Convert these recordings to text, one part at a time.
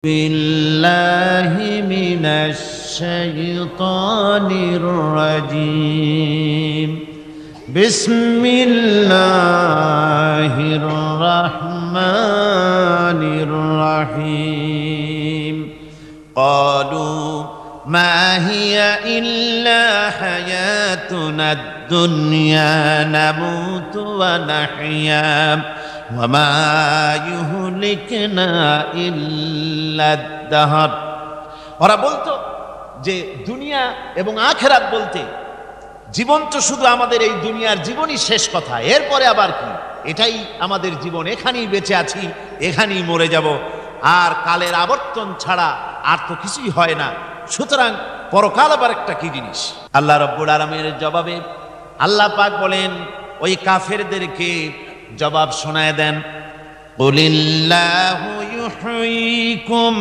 بالله من الشيطان الرجيم بسم الله الرحمن الرحيم قالوا ما هي إلا حياتنا الدنيا نموت ونحيا وما يهلكنا إلا الدهر। ওরা বলতো যে দুনিয়া এবং আখিরাত বলতে জীবন তো শুধু আমাদের এই দুনিয়ার জীবনই শেষ কথা, এরপরে আবার কি, এটাই আমাদের জীবন, এখানেই বেঁচে আছি, এখানেই মরে যাব, আর কালের আবর্তন ছাড়া আর তো কিছুই হয় না, সুতরাং পরকাল আবার একটা কি জিনিস। আল্লাহ রাব্বুল আলামিনের জবাবে আল্লাহ পাক বলেন ওই কাফেরদেরকে জবাব শোনায় দেন, কুলিল্লাহু ইউহয়িকুম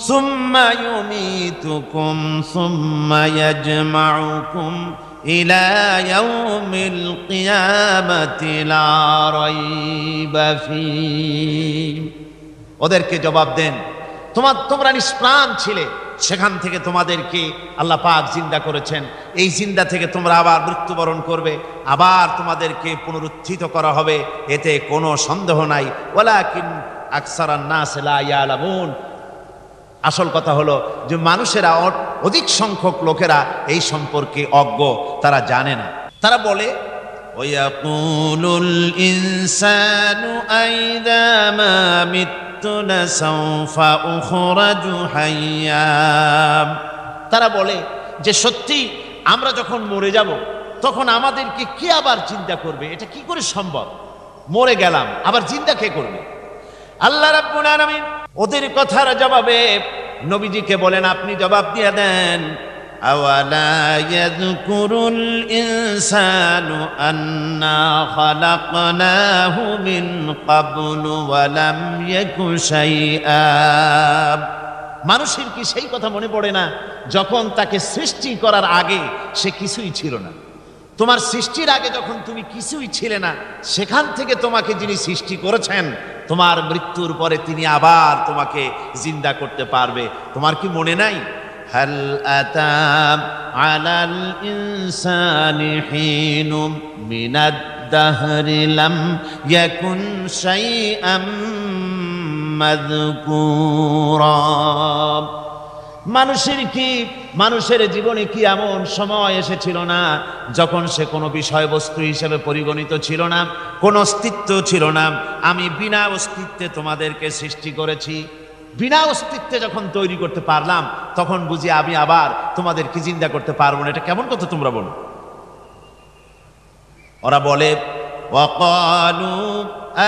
সুম্মা ইউমীতুকুম সুম্মা ইয়াজমাউকুম ইলা ইয়াউমিল কিয়ামাতি লা রাইবা ফীহ। ওদেরকে জবাব দেন, তোমরা নিষ্প্রাণ ছিলে, সেখান থেকে তোমাদেরকে আল্লাহ পাক জিন্দা করেছেন, এই জিন্দা থেকে তোমরা আবার মৃত্যুবরণ করবে, আবার তোমাদেরকে পুনরুত্থিত করা হবে, এতে কোনো সন্দেহ নাই। ওয়ালাকিন আকসারান নাস লা ইয়ালামুন। আসল কথা হলো যে মানুষেরা, অধিক সংখ্যক লোকেরা এই সম্পর্কে অজ্ঞ, তারা জানে না। তারা বলে ওয়ায়াকুলুল ইনসানু আইযা মা লাসাউফা উখরাজু হাইয়া। তারা বলে যে সত্যি আমরা যখন মরে যাব তখন আমাদেরকে কে আবার চিন্তা করবে, এটা কি করে সম্ভব, মরে গেলাম আবার চিন্তা কে করবে। আল্লাহ রাব্বুল আলামিন ওদের কথার জবাবে নবীজিকে বলেন, আপনি জবাব দিয়ে দেন, আওয়ালা ইয়াযকুরুল ইনসানু আন্না খালাকনাহু মিন ক্বাবলু ওয়া লাম ইয়াকু শাইআ। মানুষের কি সেই কথা মনে পড়ে না যখন তাকে সৃষ্টি করার আগে সে কিছুই ছিল না? তোমার সৃষ্টির আগে যখন তুমি কিছুই ছিলে না, সেখান থেকে তোমাকে যিনি সৃষ্টি করেছেন, তোমার মৃত্যুর পরে তিনি আবার তোমাকে জিন্দা করতে পারবে। তোমার কি মনে নাই, হাল আতা আলাল ইনসানি হিনুম মিনাদ দাহরি লাম ইয়াকুন শাইআম মাযকুরা। মানুষের জীবনে কি এমন সময় এসেছিল না যখন সে কোনো বিষয়বস্তু হিসেবে পরিগণিত ছিল না, কোনো অস্তিত্ব ছিল না? আমি বিনা অস্তিত্বে তোমাদেরকে সৃষ্টি করেছি, বিনা অস্তিত্বে যখন তৈরি করতে পারলাম তখন বুঝি আমি আবার তোমাদেরকে জিন্দা করতে পারবো না। এটা কেমন কথা তোমরা বলো? ওরা বলে ওয়াকালু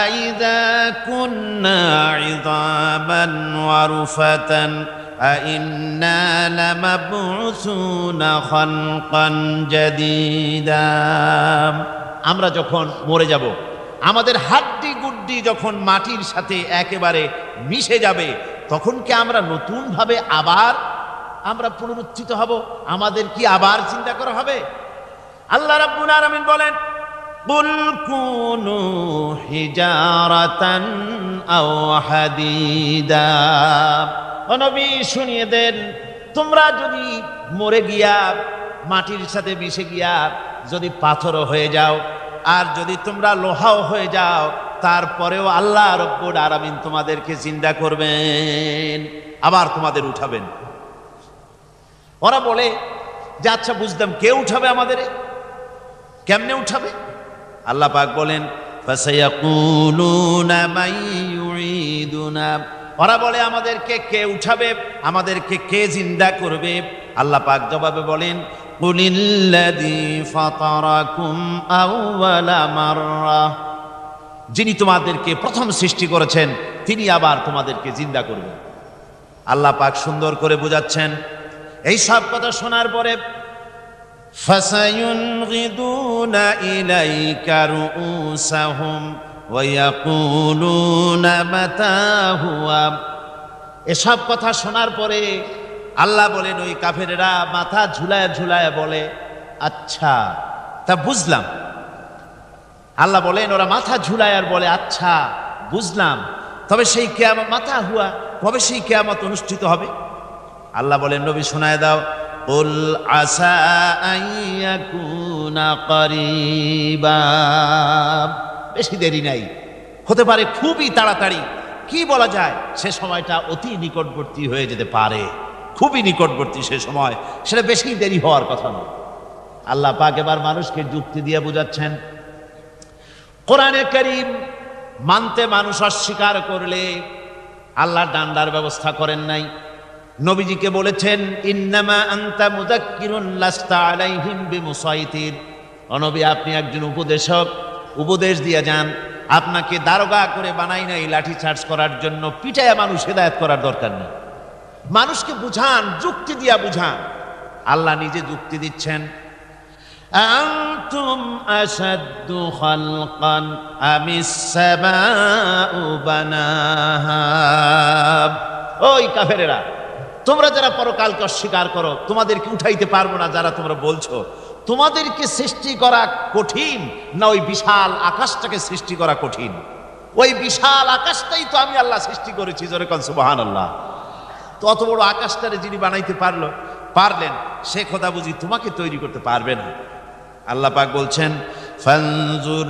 আইযা কুন্না ইযামান ওয়া রুফাতান আইন্না লামাবউসুনা খালকান জাদীদা। আমরা যখন মরে যাব, আমাদের হাড্ডি গুড্ডি যখন মাটির সাথে একেবারে মিশে যাবে, তখন কি আমরা নতুন ভাবে আবার আমরা পুনরুত্থিত হব? আমাদের কি আবার চিন্তা করা হবে? আল্লাহ রাব্বুল আলামিন বলেন, কুল কুনু হিজারাতান আও হাদিদা। ও নবী শুনিয়ে দেন, তোমরা যদি মরে গিয়া মাটির সাথে মিশে গিয়া যদি পাথরও হয়ে যাও, আর যদি তোমরা লোহাও হয়ে যাও, তারপরেও আল্লাহ রাব্বুল আলামিন তোমাদেরকে জিন্দা করবেন, আবার তোমাদের উঠাবেন। ওরা বলে যে আচ্ছা বুঝলাম, কে উঠাবে আমাদের, কেমনে উঠাবে? আল্লাহ পাক বলেন, ফাসায়াকুলুনা মান ইউঈদুনা। ওরা বলে আমাদেরকে কে উঠাবে, আমাদেরকে কে জিন্দা করবে? আল্লাহ পাক জবাবে বলেন, কুলিল্লাযী ফাতারাকুম আউওয়ালা মাররা। যিনি তোমাদেরকে প্রথম সৃষ্টি করেছেন তিনি আবার তোমাদেরকে জিন্দা করবেন। আল্লাহ পাক সুন্দর করে বোঝাচ্ছেন। এই সব কথা শোনার পরে ফাসায়ুনগিদুনা ইলাইকা রুউসাহুম ওয়া ইয়াকুলুনা মাতা হুয়া। এসব কথা শোনার পরে আল্লাহ বলেন, ওই কাফেরেরা মাথা ঝুলায় ঝুলায় বলে, আচ্ছা তা বুঝলাম। আল্লাহ বলেন ওরা মাথা ঝুলায় আর বলে, আচ্ছা বুঝলাম, তবে সেই কিয়ামত মাথা হুয়া, কবে সেই কিয়ামত অনুষ্ঠিত হবে? আল্লাহ বলেন, নবী শোনায় দাও, কুল আসা আইয়াকুনা করিবা, বেশি দেরি নাই, হতে পারে খুবই তাড়াতাড়ি। কি বলা যায়, সে সময়টা অতি নিকটবর্তী হয়ে যেতে পারে, খুবই নিকটবর্তী সে সময়, সেটা বেশি দেরি হওয়ার কথা নয়। আল্লাহ পাক এবার মানুষকে যুক্তি দিয়ে বুঝাচ্ছেন, কোরআনে কারীম মানতে মানুষ অস্বীকার করলে আল্লাহ ডান্ডার ব্যবস্থা করেন নাই। নবীজিকে বলেছেন, ইন্নামা আনতা মুযাক্কিরুন লাস্তা আলাইহিম বিমুসাইতির, ও নবী আপনি একজন উপদেশক, উপদেশ দিয়ে যান, আপনাকে দারোগা করে বানাই নাই লাঠি চার্জ করার জন্য, পিটায়া মানুষ হেদায়েত করার দরকার নেই। মানুষকে বুঝান, যুক্তি দিয়া বুঝান। আল্লাহ নিজে যুক্তি দিচ্ছেন, আনতুম আশাদ্দু খালকান আমিস সামাউ বানাহা, ওই কাফেরেরা, তোমরা যারা পরকালকে অস্বীকার করো, তোমাদেরকে উঠাইতে পারবো না যারা তোমরা বলছো, তোমাদেরকে সৃষ্টি করা কঠিন না ওই বিশাল আকাশটাকে সৃষ্টি করা কঠিন? ওই বিশাল আকাশটাই তো আমি আল্লাহ সৃষ্টি করেছি, জোরে কোন সুবহানাল্লাহ। তো অত বড় আকাশটারে যিনি বানাইতে পারলেন, সে খোদা বুঝি তোমাকে তৈরি করতে পারবে না? আল্লাহ পাক বলছেন, ফানজুর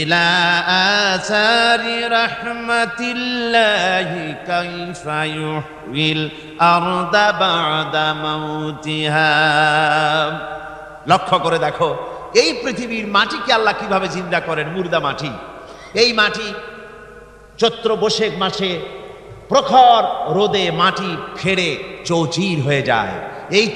ইলা আসারি রাহমাতিল্লাহি কাইফা ইউহিল আরদা বা'দা মাউতিহা, লক্ষ্য করে দেখো এই পৃথিবীর মাটিকে আল্লাহ কিভাবে জিন্দা করেন। মুর্দা মাটি, এই মাটি চৈত্র বৈশাখ মাসে প্রখর রোদে মাটি ফেড়ে চৌচির হয়ে যায়। এই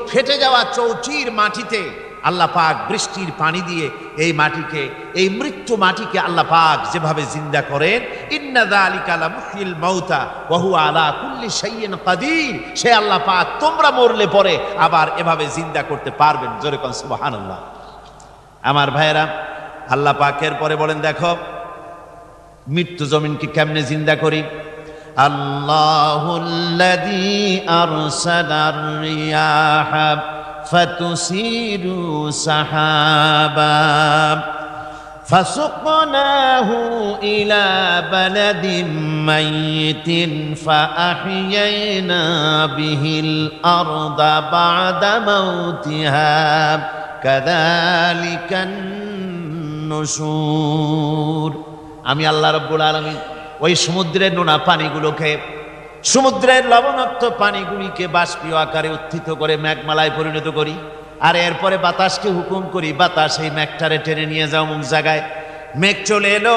ফেটে যাওয়া চৌচির মাটিতে আল্লাহ পাক বৃষ্টির পানি দিয়ে এই মাটিকে, এই মৃত্যু মাটিকে আল্লাহ পাক যেভাবে জিন্দা করেন, ইন্না যালিকা লামুহয়িল মাউতা ওয়া হুয়া আলা কুল্লি শাইইন কাদির, সে আল্লাহ পাক তোমরা মরলে পরে আবার এভাবে জিন্দা করতে পারবেন, জোরে কোন সুবহানাল্লাহ। আমার ভাইয়েরা, আল্লাহ পাকের পরে বলেন, দেখো মৃত্যু জমিনকে কেমনে জিন্দা করি। আল্লাহুল্লাযী আরসালার রিয়াহা ফাতুসিরু সাহাবা ফাসুকনাহু ইলা বালাদিন মাইয়িতিন ফাআহইয়ানা বিহিল আরদা বা'দা মাউতিহা কাযালিকান নুশুর। আমি আল্লাহ রাব্বুল আলামিন ওই সমুদ্রের নোনা পানিগুলোকে, সমুদ্রের লবণাক্ত পানিগুলিকে বাষ্পীয় আকারে উত্থিত করে মেঘমালায় পরিণত করি, আর এরপরে বাতাসকে হুকুম করি, বাতাস এই মেঘটারে টেনে নিয়ে যাও অমুক জায়গায়। মেঘ চলে এলো,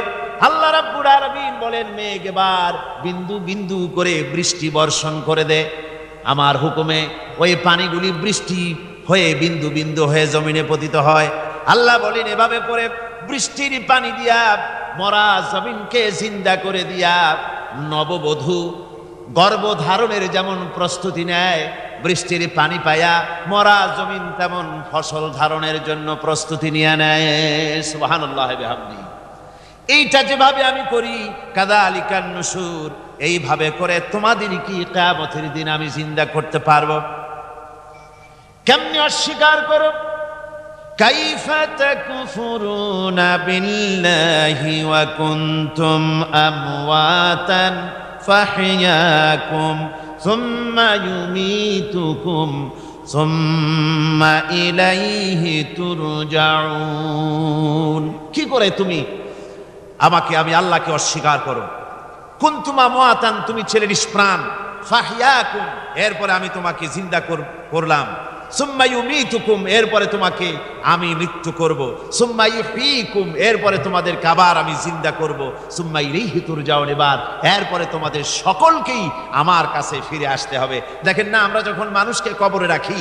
আল্লাহ রাব্বুল আলামিন বলেন, মেঘ এবার বিন্দু বিন্দু করে বৃষ্টি বর্ষণ করে দে আমার হুকুমে। ওই পানিগুলি বৃষ্টি হয়ে বিন্দু বিন্দু হয়ে জমিনে পতিত হয়। আল্লাহ বলেন, এভাবে করে বৃষ্টির পানি দিয়া মরা জমিনকে জিন্দা করে দিয়া নববধূ গর্ভধারণের যেমন প্রস্তুতি নেয়, বৃষ্টির পানি পায়া মরা জমিন তেমন ফসল ধারণের জন্য প্রস্তুতি নিয়ে নেয়। সুবহানাল্লাহ বিহামদি। এইটা যেভাবে আমি করি, কাযালিকান নুশুর, এইভাবে করে তোমাদের কি কিয়ামতের দিন আমি জিন্দা করতে পারবো? কেমনে অস্বীকার করো? কাইফা তাকফুরুনা বিল্লাহি ওয়া কুনতুম আমওয়াতান ফাহইয়াকুম সুম্মা ইউমীতুকুম সুম্মা ইলাইহি তুরজাউন। কি করে তুমি আমি আল্লাহকে অস্বীকার করো? কুনতুম আমওয়াতান, তুমি ছিলে নিষ্প্রাণ, ফাহইয়াকুম, এরপরে আমি তোমাকে জিন্দা করলাম, সুম্মা ইউমীতুকুম, এরপরে তোমাকে আমি মৃত্যু করব, সুম্মা ইউহয়িকুম, এরপরে তোমাদেরকে আবার আমি জিন্দা করব, সুম্মা ইলাইহি তুরজাউন, এরপরে তোমাদের সকলকেই আমার কাছে ফিরে আসতে হবে। দেখেন না, আমরা যখন মানুষকে কবরে রাখি,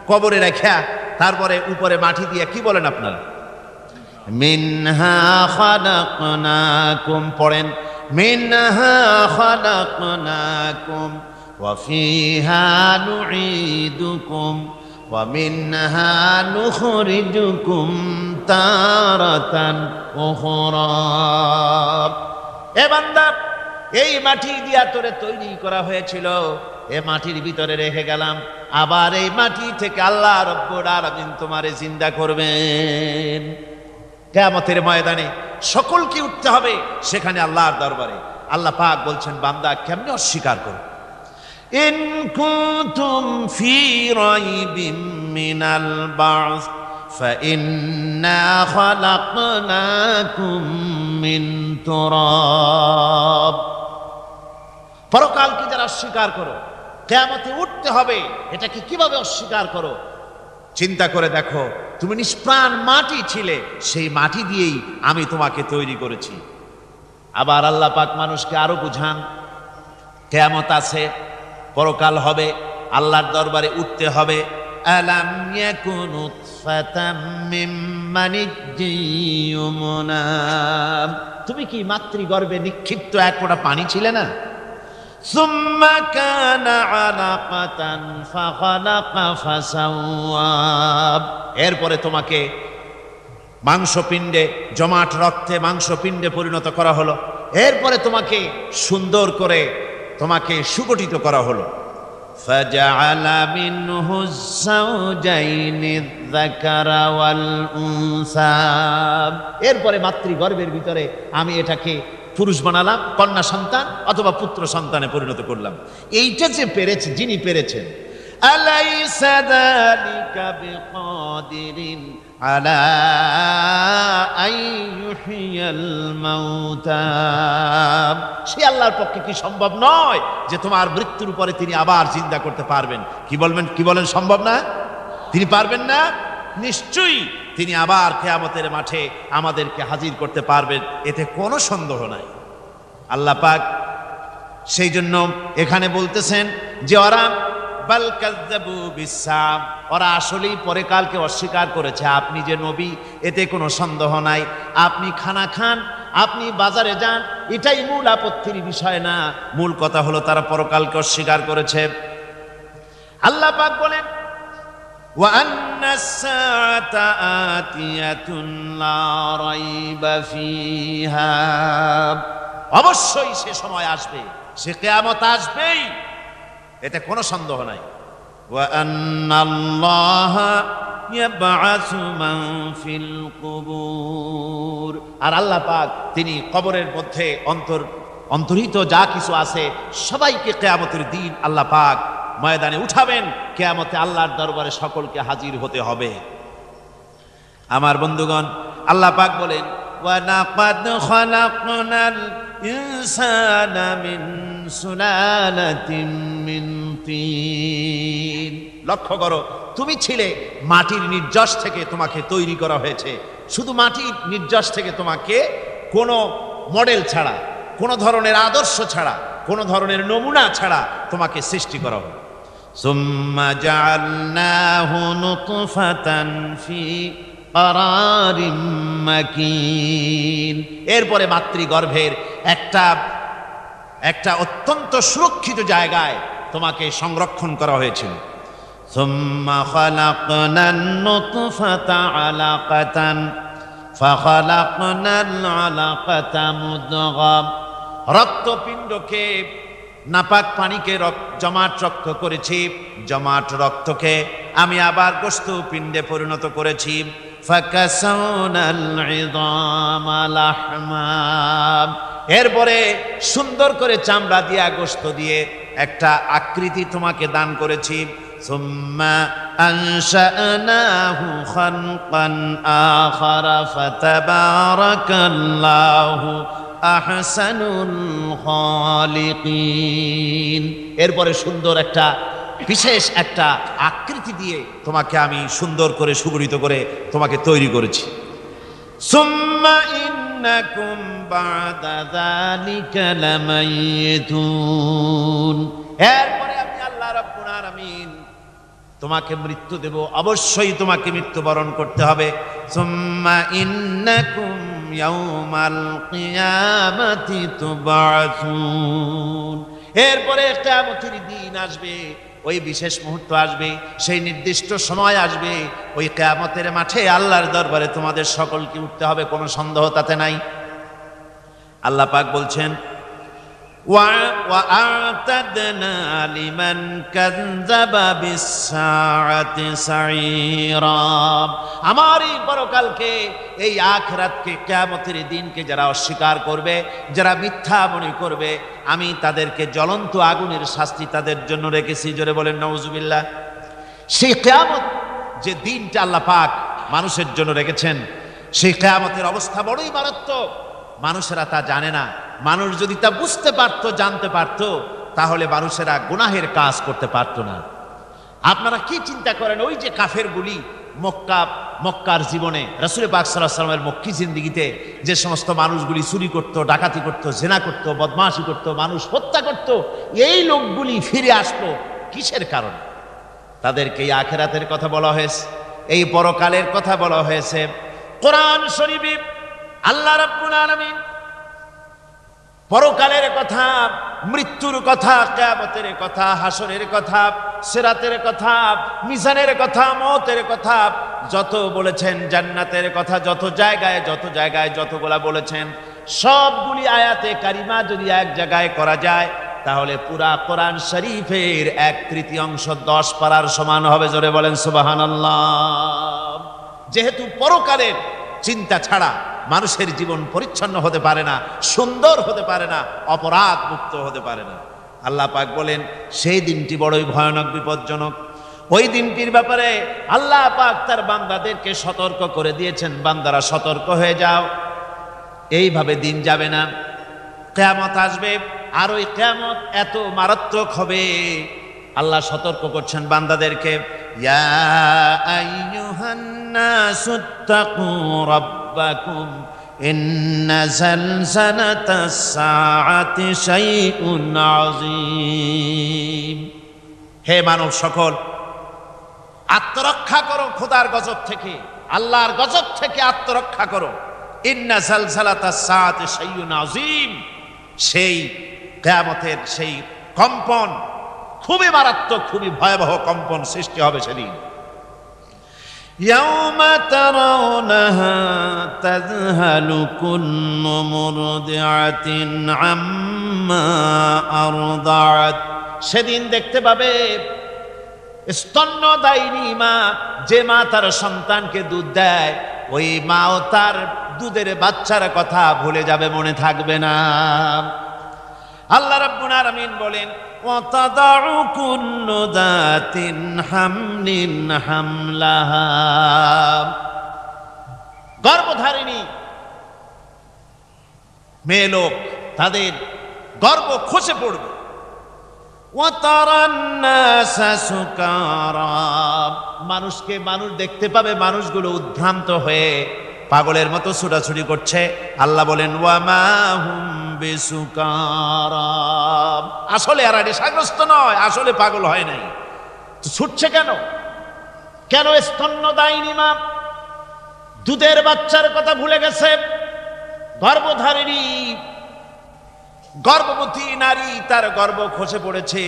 কবরে রাখা তারপরে উপরে মাটি দিয়ে কি বলেন আপনারা? মিনহা খালাকনাকুম, পড়েন, মিনহা খালাকনাকুম ওয়া ফিহা নুঈদুকুম ওয়া মিনহা নুখরিজুকুম তারাতান উখরা। এ বান্দা, এই মাটি দিয়া তোরে তৈরি করা হয়েছিল, এ মাটির ভিতরে রেখে গেলাম, আবার এই মাটি থেকে আল্লাহ রব্বুল আলামিন তোমারে জিন্দা করবেন। কিয়ামতের ময়দানে সকলকে উঠতে হবে সেখানে আল্লাহর দরবারে। আল্লাহ পাক বলছেন, বান্দা কেমনে অস্বীকার করো? ইন কুনতুম ফি রাইবিম মিনাল বা'স فإنا خلقناكم من تراب। পরকালকে যারা অস্বীকার করো, কিয়ামতে উঠতে হবে, এটাকে কিভাবে অস্বীকার করো? চিন্তা করে দেখো, তুমি নিষ্প্রাণ মাটি ছিলে, সেই মাটি দিয়েই আমি তোমাকে তৈরি করেছি। আবার আল্লাহ পাক মানুষকে আরো বুঝান, কিয়ামত আছে, পরকাল হবে, আল্লাহর দরবারে উঠতে হবে। আলাম ইয়াকুন নুতফাতাম মিন মানিয়্যিন ইউমনা, তুমি কি মাতৃগর্ভে নিক্ষিপ্ত এক ফোঁটা পানি ছিলে না? সুম্মা কানা আলাকাতান ফাখালাকা ফাসাওয়া, এরপরে তোমাকে মাংসপিণ্ডে, জমাট রক্তে মাংসপিণ্ডে পরিণত করা হলো, এরপরে তোমাকে সুন্দর করে তোমাকে সুগঠিত করা হলো। ফাজআলা মিনহু যাওজাইনি যাকারা ওয়াল উনসা, এরপরে মাতৃগর্ভের ভিতরে আমি এটাকে পুরুষ বানালাম, কন্যা সন্তান অথবা পুত্র সন্তানে পরিণত করলাম। এইটা যে পেরেছে, যিনি পেরেছেন, আলাইসা যালিকা বিকাদিরিন আলা আইয়ুহিয়াল মাউতা, সে আল্লাহর পক্ষে কি সম্ভব নয় যে তোমার মৃত্যুর পরে তিনি আবার জিন্দা করতে পারবেন? কি বলেন সম্ভব না? তিনি পারবেন না? নিশ্চয়ই তিনি আবার কিয়ামতের মাঠে আমাদেরকে হাজির করতে পারবেন, এতে কোনো সন্দেহ নাই। আল্লাহ পাক সেই জন্য এখানে বলতেছেন যে ওরা বাল কাযযাবু বিসসাম, ওরা আসলেই পরে কালকে অস্বীকার করেছে। আপনি যে নবী, এতে কোনো সন্দেহ নাই। আপনি খানা খান, আপনি বাজারে যান, এটাই মূল আপত্তির বিষয় না। মূল কথা হলো তারা পরকালকে অস্বীকার করেছে। আল্লাহ পাক বলেন ওয়া আন্নাস সাআতা আতিয়াতুন লা রাইবা ফিহা, অবশ্যই সে সময় আসবে, সে কিয়ামত আসবেই, এতে কোনো সন্দেহ নাই। ওয়া আন্নাল্লাহা ইয়াবআসু মান ফিল কুবুর, আর আল্লাহ পাক তিনি কবরের মধ্যে অন্তর্হিত যা কিছু আছে সবাইকে কিয়ামতের দিন আল্লাহ পাক ময়দানে উঠাবেন। কিয়ামতে আল্লাহর দরবারে সকলকে হাজির হতে হবে। আমার বন্ধুগণ, আল্লাহ পাক বলেন ওয়া লাকাদ খালাকনাল ইনসানা মিন সুলালাতিন মিন তিন, লক্ষ্য করো, তুমি ছিলে মাটির নির্যাস থেকে তোমাকে তৈরি করা হয়েছে। শুধু মাটির নির্যাস থেকে তোমাকে কোনো মডেল ছাড়া, কোনো ধরনের আদর্শ ছাড়া, কোনো ধরনের নমুনা ছাড়া তোমাকে সৃষ্টি করা হবে। সুম্মা জাআলনাহু নুতফাতান ফি কারারিম মাকিন, এরপরে মাতৃগর্ভের একটা অত্যন্ত সুরক্ষিত জায়গায় তোমাকে সংরক্ষণ করা হয়েছিল। সুম্মা খালাকনান নুতফাতা আলাকাতান ফাখালাকনাল আলাকাতা মুদগা, রক্তপিণ্ডকে, নাপাক পানিকে জমাট রক্ত করেছি, জমাট রক্তকে আমি আবার গোশত পিণ্ডে পরিণত করেছি। ফাকাসাউনাল ইযামা লাহমা, এরপরে সুন্দর করে চামড়া দিয়া, গোশত দিয়ে একটা আকৃতি তোমাকে দান করেছি। সুম্মা আনশানাহু খালকান আখারা ফাতাবারাকাল্লাহু আহসানুল খালিকিন, এরপরে সুন্দর একটা বিশেষ একটা আকৃতি দিয়ে তোমাকে আমি সুন্দর করে সুগঠিত করে তোমাকে তৈরি করেছি। সুম্মা ইন্নাকুম বা'দা যালিকা লামাইতুন, এরপরে আমি আল্লাহ রাব্বুল আলামিন তোমাকে মৃত্যু দেব, অবশ্যই তোমাকে মৃত্যুবরণ করতে হবে। সুম্মা ইন্নাকুম ইয়াউমাল কিয়ামাতি তুবআসুন, এরপরে কিয়ামতের দিন আসবে, ওই বিশেষ মুহূর্ত আসবে, সেই নির্দিষ্ট সময় আসবে, ওই কিয়ামতের মাঠে আল্লাহর দরবারে তোমাদের সকলকে উঠতে হবে, কোনো সন্দেহ তাতে নাই। আল্লাহ পাক বলছেন وأعتدنا لمن كذب بالساعة سعيرا। আমার এই পরকালকে, এই আখিরাতকে, কিয়ামতের দিনকে যারা অস্বীকার করবে, যারা মিথ্যা মনে করবে, আমি তাদেরকে জ্বলন্ত আগুনের শাস্তি তাদের জন্য রেখেছি। জোরে বলেন নাউজুবিল্লাহ। সেই কিয়ামত যে দিনটা আল্লাহ পাক মানুষের জন্য রেখেছেন, সেই কিয়ামতের অবস্থা বড়ই মারাত্মক। মানুষেরা তা জানে না। মানুষ যদি তা বুঝতে পারতো, জানতে পারতো, তাহলে মানুষেরা গুনাহের কাজ করতে পারতো না। আপনারা কি চিন্তা করেন, ওই যে কাফেরগুলি মক্কার জীবনে, রাসূল পাক সাল্লাল্লাহু আলাইহি ওয়াসাল্লামের মক্কি জিন্দেগিতে যে সমস্ত মানুষগুলি চুরি করত, ডাকাতি করত, জেনা করত, বদমাশি করত, মানুষ হত্যা করত, এই লোকগুলি ফিরে আসলো কিসের কারণে? তাদেরকে এই আখিরাতের কথা বলা হয়েছে, এই পরকালের কথা বলা হয়েছে। কোরআন শরীফে আল্লাহ রাব্বুল আলামিন পরকালের কথা, মৃত্যুর কথা, কিয়ামতের কথা, হাসরের কথা, সিরাতের কথা, মিজানের কথা, মওতের কথা যত বলেছেন, জান্নাতের কথা যত জায়গায় যতগুলা বলেছেন, সবগুলি আয়াতে কারিমা যদি এক জায়গায় করা যায়, তাহলে পুরা কোরআন শরীফের 1/3 10 পারার সমান হবে। জোরে বলেন সুবহানাল্লাহ। যেহেতু পরকালের চিন্তা ছাড়া মানুষের জীবন পরিচ্ছন্ন হতে পারে না, সুন্দর হতে পারে না, অপরাধ মুক্ত হতে পারে না। আল্লাহ পাক বলেন সেই দিনটি বড়ই ভয়ানক, বিপজ্জনক। ওই দিনটির ব্যাপারে আল্লাহ পাক তার বান্দাদেরকে সতর্ক করে দিয়েছেন, বান্দারা সতর্ক হয়ে যাও, এইভাবে দিন যাবে না, কিয়ামত আসবে। আর ওই কিয়ামত এত মারাত্মক হবে, আল্লাহ সতর্ক করছেন বান্দাদেরকে, ইয়া আইয়ুহান নাসুত্তাকু রাব্বাকুম ইন্না জালজালাতাস সাআতি শাইউন আযীম। হে মানব সকল, আত্মরক্ষা করো খোদার গজব থেকে, আল্লাহর গজব থেকে আত্মরক্ষা করো। ইন্না জালজালাতাস সাআতি শাইউন আযীম, সেই কিয়ামতের সেই কম্পন খুবই মারাত্মক, খুবই ভয়াবহ কম্পন সৃষ্টি হবে সেদিন। ইয়াউমা তারাউনাহা তাযহালু কুল্লু মুরদিআতিন আম্মা আরদাআত। সেদিন দেখতে পাবে স্তন্যদায়িনী মা, যে মা তার সন্তানকে দুধ দেয়, ওই মাও তার দুধের বাচ্চার কথা ভুলে যাবে, মনে থাকবে না। আল্লাহ রাব্বুল আলামিন বলেন, ওয়াতাদাউ কুল্লু যাতিন হামলিন হামলাহা। গর্ভধারিণী মেয়ে লোক, তাদের গর্ভ খসে পড়বে। ওয়াতারান নাসা সুকারা, মানুষকে মানুষ দেখতে পাবে, মানুষগুলো উদ্ভ্রান্ত হয়ে পাগলের মতো ছুটাছুটি করছে। আল্লাহ বলেন, ওয়ামা হুম বিসুকারা, আসলে এরা নেশাগ্রস্ত নয়, আসলে পাগল হয় নাই। তো ছুটছে কেন? কেন? স্তন্যদায়িনী মা দুধের বাচ্চার কথা ভুলে গেছে। গর্ভধারিণী গর্ভবতী নারী, তার গর্ভ খসে পড়েছে,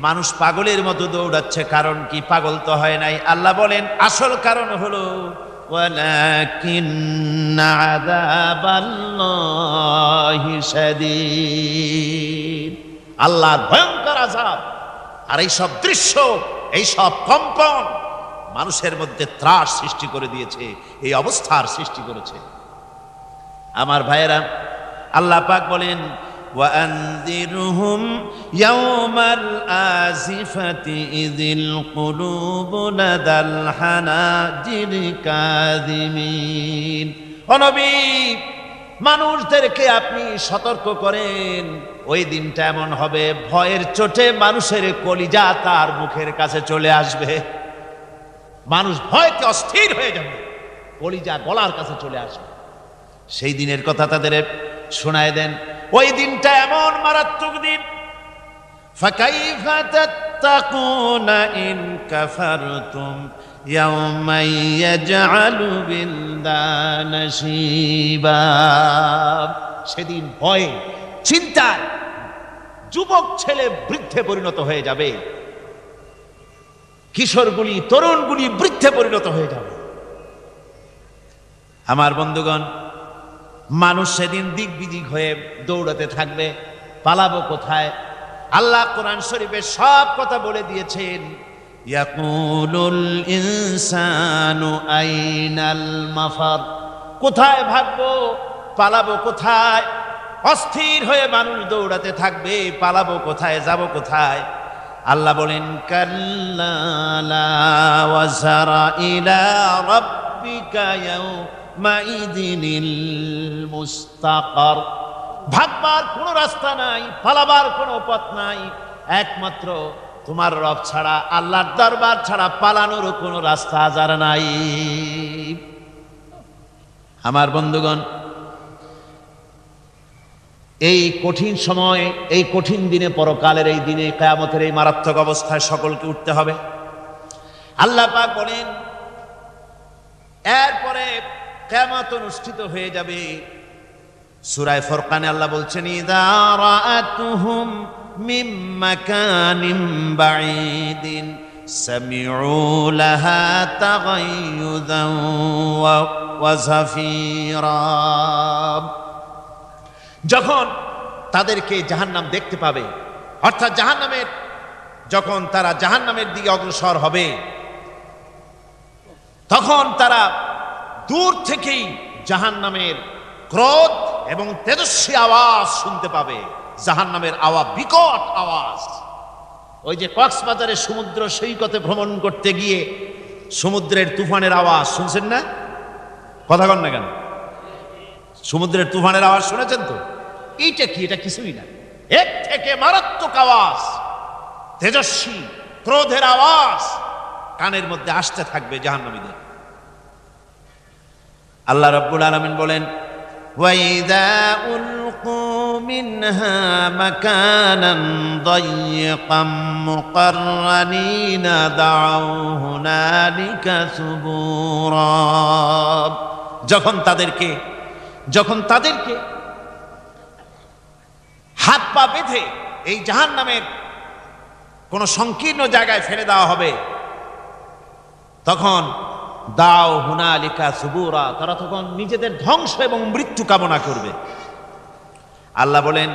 মানুষ পাগলের মতো দৌড়াচ্ছে। কারণ কি? পাগল তো হয় নাই। আল্লাহ বলেন আসল কারণ হলো ওয়ালাকিন্না আযাবাল্লাহি শাদীদ, আল্লাহর ভয়ঙ্কর আযাব। আর এই সব দৃশ্য, এই সব কম্পন মানুষের মধ্যে ত্রাস সৃষ্টি করে দিয়েছে, এই অবস্থার সৃষ্টি করেছে। আমার ভাইয়েরা, আল্লাহ পাক বলেন, وأنذرهم يوم الآزفة إذ القلوب لدى الحناجر كاظمين। ও নবী, মানুষদেরকে আপনি সতর্ক করেন, ওই দিনটা এমন হবে, ভয়ের চোটে মানুষের কলিজা তার মুখের কাছে চলে আসবে। মানুষ ভয়তে অস্থির হয়ে যাবে, কলিজা গলার কাছে চলে আসবে। সেই দিনের কথা তাদের শোনায় দেন। ওই দিনটা এমন মারাত্মক দিন। ফাকাইফা তাত্তাকুনা ইন কাফারতুম ইয়াওমান ইয়াজআলু বিলদানা শিবা। সেদিন ভয়ে, চিন্তায় যুবক ছেলে বৃদ্ধে পরিণত হয়ে যাবে, কিশোরগুলি, তরুণগুলি বৃদ্ধে পরিণত হয়ে যাবে। আমার বন্ধুগণ, মানুষ সেদিন দিক বিদিক হয়ে দৌড়াতে থাকবে। পালাবো কোথায়? আল্লাহ কোরআন শরীফে সব কথা বলে দিয়েছেন। ইয়াকুলুল ইনসানু আইনাল মাফার, কোথায় ভাগবো, পালাবো কোথায়? অস্থির হয়ে মানুষ দৌড়াতে থাকবে, পালাবো কোথায়, যাব কোথায়? আল্লাহ বলেন কাল্লা লা ওয়াজারা ইলা রাব্বিকা ইয়াউমাইযিনিল মুস্তাকার, ভাগবার কোনো রাস্তা নাই, পালাবার কোনো পথ নাই, একমাত্র তোমার রব ছাড়া, আল্লাহর দরবার ছাড়া পালানোর কোনো রাস্তা আজার নাই। আমার বন্ধুগণ, এই কঠিন সময়, এই কঠিন দিনে, পরকালের এই দিনে, কিয়ামতের এই মারাত্মক অবস্থায় সকলকে উঠতে হবে। আল্লাহ পাক বলেন এরপরে কিয়ামত অনুষ্ঠিত হয়ে যাবে। সূরা ফুরকানে আল্লাহ বলছেন ইযা রাআতুহুম মিন মাকানিন বাঈদিন সামিউ লাহা তাগায়ুযান ওয়া যাফীরা, যখন তাদেরকে জাহান্নাম দেখতে পাবে, অর্থাৎ জাহান্নামের, যখন তারা জাহান্নামের দিকে অগ্রসর হবে, তখন তারা দূর থেকেই জাহান্নামের ক্রোধ এবং তেজস্বী আওয়াজ শুনতে পাবে। জাহান্নামের আওয়াজ, বিকট আওয়াজ। ওই যে কক্সবাজারের সমুদ্র সৈকতে ভ্রমণ করতে গিয়ে সমুদ্রের তুফানের আওয়াজ শুনছেন না? কথা কন না কেন? সমুদ্রের তুফানের আওয়াজ শুনেছেন তো? এইটা কি? এটা কিছুই না, এর থেকে মারাত্মক আওয়াজ, তেজস্বী ক্রোধের আওয়াজ কানের মধ্যে আসতে থাকবে জাহান্নামীদের। আল্লাহ রাব্বুল আলামিন বলেন ওয়াইদা উলকু মিনহা মাকানান দায়্যিকাম মুকাররানিনা দাউ হুনালিকা সুবুরা, যখন তাদেরকে হাত পা বেঁধে এই জাহান্নামের কোন সংকীর্ণ জায়গায় ফেলে দেওয়া হবে, তখন দাও হুনালিকা সুবুরা, তারা তখন নিজেদের ধ্বংস এবং মৃত্যু কামনা করবে। আল্লাহ বলেন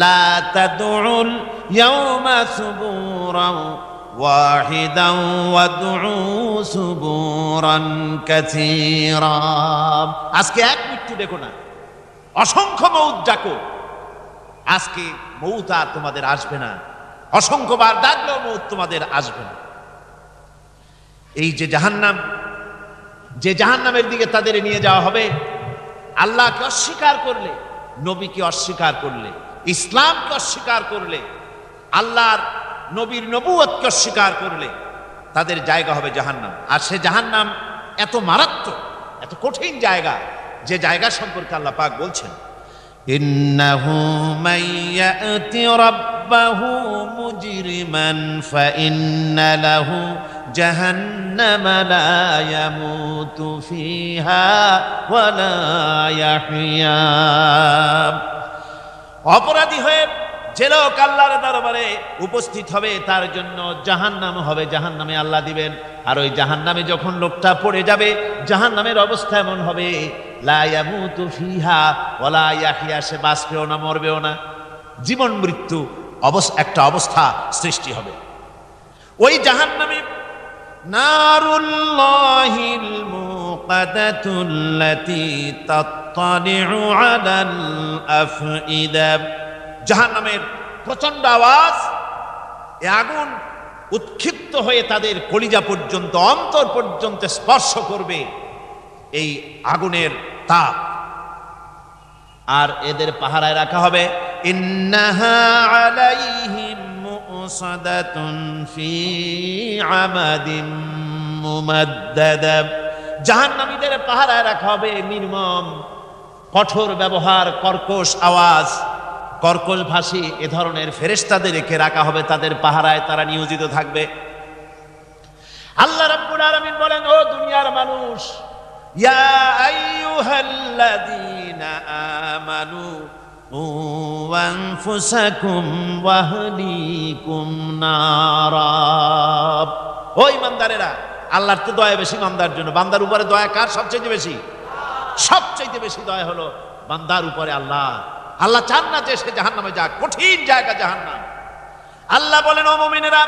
লা তাদউল ইয়াউমা সুবুরান ওয়াহিদান ওয়াদউ সুবুরান কাসীরা, আজকে এক মৃত্যু দেখো না, অসংখ্য মৌত ডাকো। আজকে মৌত আর তোমাদের আসবে না, অসংখ্যবার ডাকলেও মৌত তোমাদের আসবে না। এই যে জাহান্নামের দিকে তাদের নিয়ে যাওয়া হবে, আল্লাহকে অস্বীকার করলে, নবীকে অস্বীকার করলে, ইসলামকে অস্বীকার করলে, আল্লাহর নবীর নবুয়তকে অস্বীকার করলে তাদের জায়গা হবে জাহান্নাম। আর সে জাহান্নাম এত মারাত্মক, এত কঠিন জায়গা, যে জায়গা সম্পর্কে আল্লাহ পাক বলছেন ইন্নাহু মান ইয়াতি রাব্বাহু মুজরিমান ফাইন্না লাহু জাহান্নামা লা ইয়ামুতু ফিহা ওয়া লা ইয়াহইয়া, অপরাধী হয়ে যে লোক আল্লাহর দরবারে উপস্থিত হবে তার জন্য জাহান্নাম হবে, জাহান্নামে আল্লাহ দিবেন। আর ওই জাহান্নামে যখন লোকটা পড়ে যাবে, জাহান্নামের অবস্থা এমন হবে লা ইয়ামুতু ফিহা ওয়া লা ইয়াহইয়া, সে বাঁচবেও না মরবেও না, জীবন মৃত্যু একটা অবস্থা সৃষ্টি হবে। ওই জাহান্নামে নারুল্লাহিল মুকাদাতুল্লাতী তাত্তালিউ আলাল আফইদা, জাহান্নামের প্রচন্ড আওয়াজ, এ আগুন উৎক্ষিপ্ত হয়ে তাদের কলিজা পর্যন্ত, অন্তর পর্যন্ত স্পর্শ করবে এই আগুনের তাপ। আর এদের পাহারায় রাখা হবে ইন্নাহা আলাইহিম মুসাদাতুন ফি আমাদিন মুমাদ্দাদা, জাহান্নামীদের পাহারায় রাখা হবে নির্মম, কঠোর ব্যবহার, কর্কশ আওয়াজ, কর্কশ ভাষী এ ধরনের ফেরেশতাদেরকে রাখা হবে তাদের পাহারায়, তারা নিয়োজিত থাকবে। আল্লাহ রাব্বুল আলামিন বলেন ও দুনিয়ার মানুষ, ইয়া আইয়ুহাল্লাযীনা আমানু কু আনফুসাকুম ওয়া আহলিকুম নারা, ও ঈমানদারেরা, আল্লাহর তো দয়া বেশি বান্দার জন্য। বান্দার উপরে দয়া কার সবচেয়ে বেশি? সবচেয়ে বেশি দয়া হলো বান্দার উপরে আল্লাহ। আল্লাহ চান না যে সে জাহান্নামে যাক, কঠিন জায়গা জাহান্নাম। আল্লাহ বলেন, ও মুমিনেরা,